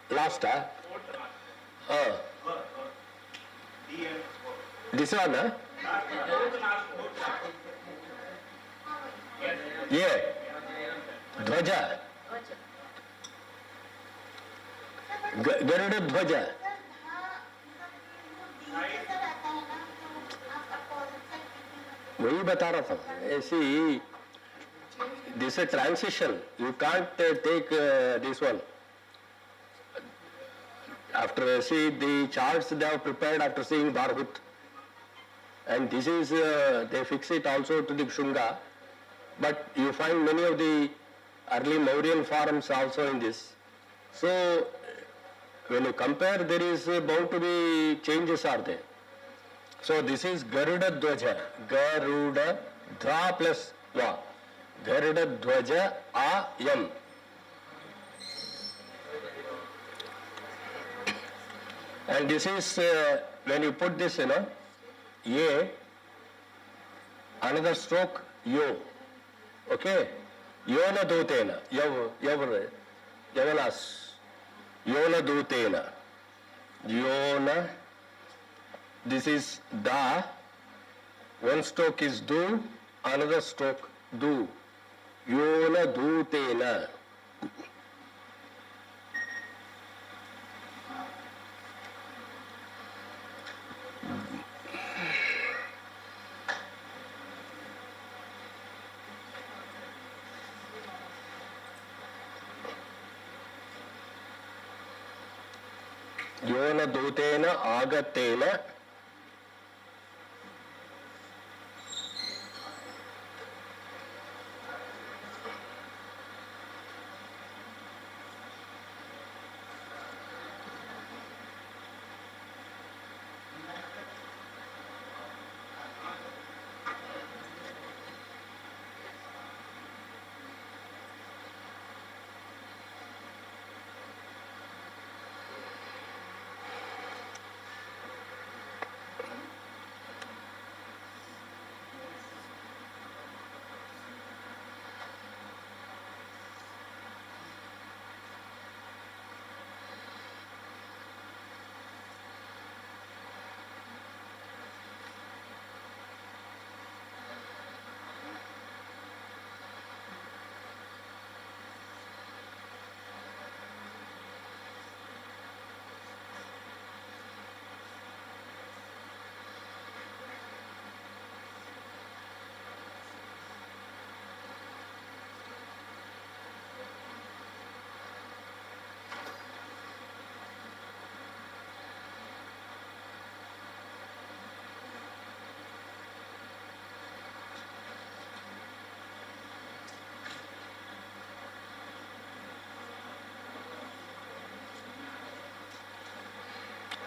the last word. last, Fourth last. This one, Fourth last word. yeah, Dhwaja, Garuda Dhwaja. वही बता रहा था ऐसी this is a transition, you can't take this one after see the charts they have prepared after seeing Bharhut, and this is they fix it also to the Shunga, but you find many of the early Mauryan forms also in this. So when you compare, there is bound to be changes are there. So this is Garuda Dhwaja, Garuda Dha plus Va, Garuda Dhwaja Ayam. And this is when you put this, Ye, another stroke Yo, okay? Yona Dutena, Yavanas, Yona Dutena, Yona. This is Da, one stroke is Do, another stroke Do. Yona Dutena. Yona Dutena Agatena.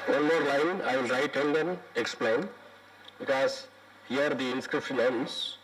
One more line I will write and then explain, because here the inscription ends.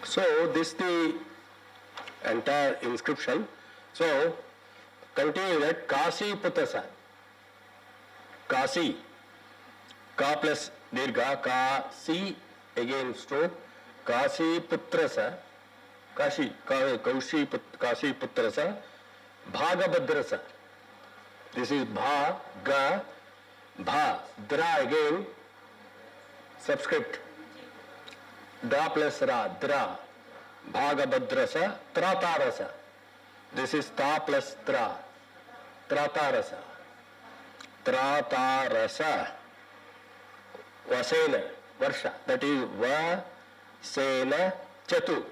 So this the entire inscription. So continue that Kasi Putrasa. Kasi. Ka plus dirgha. Kasi again stroke. Kasi Putrasa. Kasi Kasi Putrasa. Bhagabhadrasa. This is Bha, Dra again, subscript. Da plus Ra, Dra. Bhagabhadrasa, Tratarasa. This is Ta plus Tra. Tratarasa. Tratarasa. Vasena, Varsha. That is Vasena Chatu.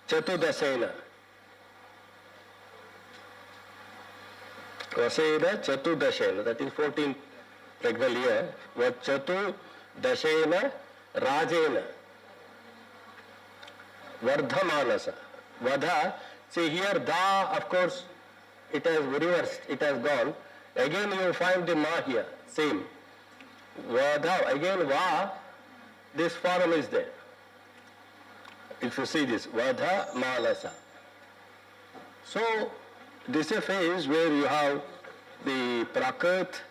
Chatudasena. Vasena Chatudashena, that is 14th regnal year. Chatudashena Rajena. Vardhamanasa. Vadha, see here Da, of course, it has reversed, it has gone. Again you find the Ma here, same. Vadha, again Va, this form is there. If you see this, Vadha Manasa. So, this is a phase where you have the Prakrit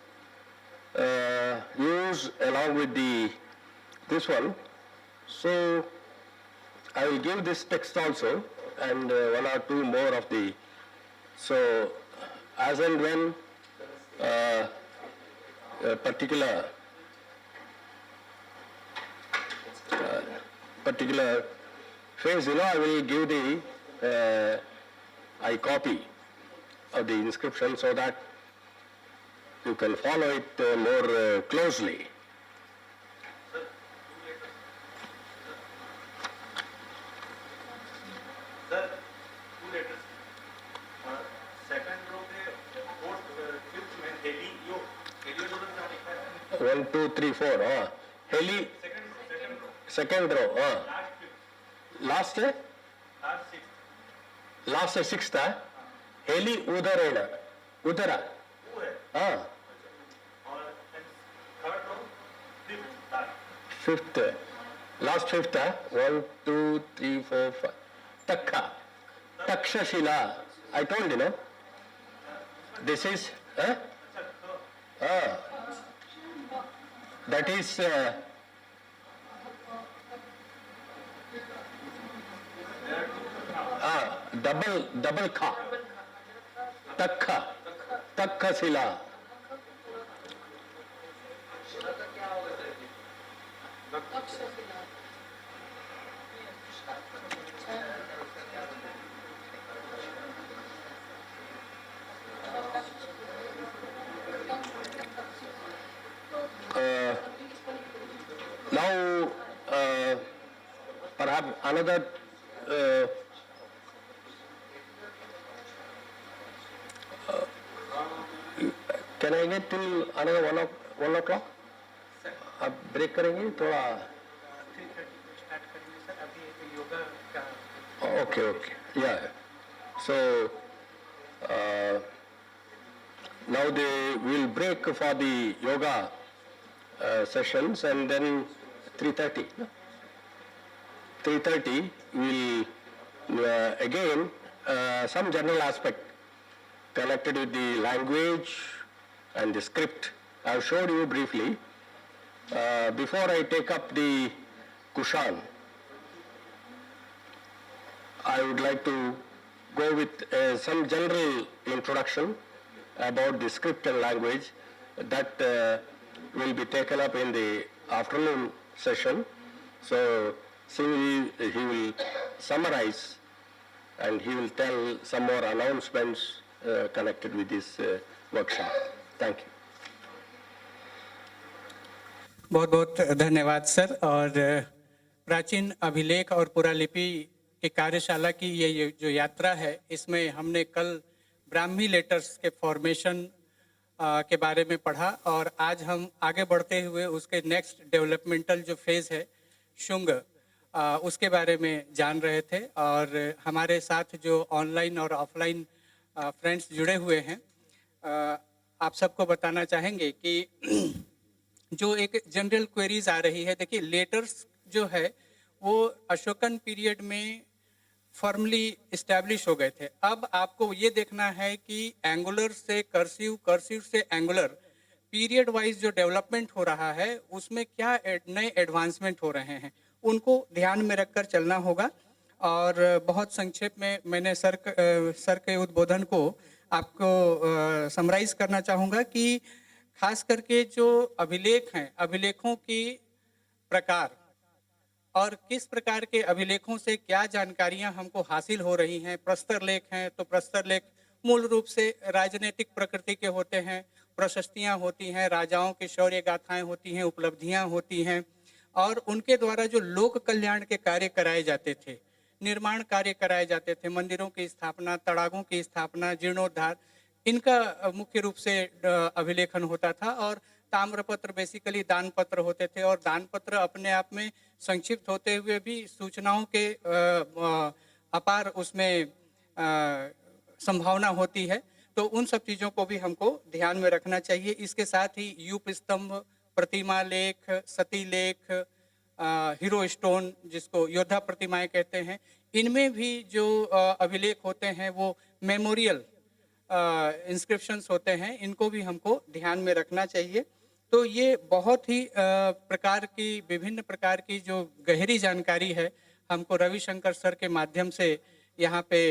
used along with this one. So I will give this text also and one or two more of the. So as and when a particular phase, I will give the I copy of the inscription so that you can follow it more closely. Sir, 2 letters. Second row पे fourth, fifth में Helio क्या लिखा है? 1, 2, 3, 4. Heli. Second row. Last है? Last है sixth है? Heli Udarena. Udara. वो है. हाँ. और third row fifth. Fifth. Last fifth है? 1, 2, 3, 4, 5. Takha. Takshashila. I told you, no? This is, that is, double kha. Takha. Takhasila. Now, perhaps another can I get till another 1 o'clock? आप break करेंगे थोड़ा? 3:30 start करेंगे sir. अभी योगा का. Okay. Yeah. So now they will break for the yoga sessions and then 3:30. 3:30 will again some general aspect connected with the language and the script. I have showed you briefly. Before I take up the Kushan, I would like to go with some general introduction about the script and language that will be taken up in the afternoon session. So, he will summarize and he will tell some more announcements connected with this workshop. Thank you. बहुत बहुत धन्यवाद sir. और प्राचीन अभिलेख और पुरालिपि की कार्यशाला की ये जो यात्रा है, इसमें हमने कल ब्राह्मी लेटर्स के फॉर्मेशन के बारे में पढ़ा और आज हम आगे बढ़ते हुए उसके नेक्स्ट डेवलपमेंटल जो फेज है शुंग, उसके बारे में जान रहे थे. और हमारे साथ जो ऑनलाइन और ऑफलाइन फ्रेंड्स जुड़े हुए हैं, आप सबको बताना चाहेंगे कि जो एक जनरल क्वेरीज आ रही है, देखिए लेटर्स जो है वो अशोकन पीरियड में फर्मली इस्टेब्लिश हो गए थे। अब आपको ये देखना है कि एंगुलर से कर्सिव, कर्सिव से एंगुलर, पीरियड वाइज जो डेवलपमेंट हो रहा है उसमें क्या नए एडवांसमेंट हो रहे हैं, उनको ध्यान में रखकर चलना होगा। और बहुत संक्षेप में मैंने सर के उद्बोधन को आपको समराइज करना चाहूँगा कि खास करके जो अभिलेख हैं, अभिलेखों की प्रकार और किस प्रकार के अभिलेखों से क्या जानकारियां हमको हासिल हो रही हैं। प्रस्तर लेख हैं तो प्रस्तर लेख मूल रूप से राजनीतिक प्रकृति के होते हैं, प्रशस्तियां होती हैं, राजाओं की शौर्य गाथाएं होती हैं, उपलब्धियां होती हैं, और उनके द्वारा जो लोक कल्याण के कार्य कराए जाते थे, निर्माण कार्य कराए जाते थे, मंदिरों की स्थापना, तड़ागों की स्थापना, जीर्णोद्धार, इनका मुख्य रूप से अभिलेखन होता था। और ताम्रपत्र बेसिकली दान पत्र होते थे, और दान पत्र अपने आप में संक्षिप्त होते हुए भी सूचनाओं के अपार उसमें संभावना होती है। तो उन सब चीज़ों को भी हमको ध्यान में रखना चाहिए। इसके साथ ही यूप स्तंभ, प्रतिमा लेख, सती लेख, हीरो स्टोन जिसको योद्धा प्रतिमाएं कहते हैं, इनमें भी जो अभिलेख होते हैं वो मेमोरियल इंस्क्रिप्शंस होते हैं, इनको भी हमको ध्यान में रखना चाहिए। तो ये बहुत ही प्रकार की, विभिन्न प्रकार की जो गहरी जानकारी है हमको रविशंकर सर के माध्यम से यहाँ पे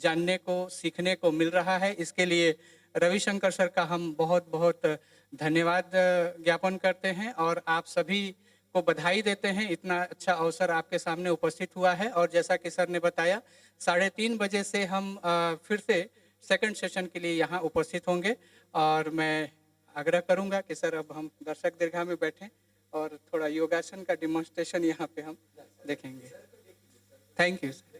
जानने को, सीखने को मिल रहा है। इसके लिए रविशंकर सर का हम बहुत बहुत धन्यवाद ज्ञापन करते हैं और आप सभी को बधाई देते हैं। इतना अच्छा अवसर आपके सामने उपस्थित हुआ है। और जैसा कि सर ने बताया, 3:30 बजे से हम फिर से सेकंड सेशन के लिए यहाँ उपस्थित होंगे। और मैं आग्रह करूँगा कि सर अब हम दर्शक दीर्घा में बैठें और थोड़ा योगासन का डिमॉन्स्ट्रेशन यहाँ पे हम देखेंगे। Thank you sir.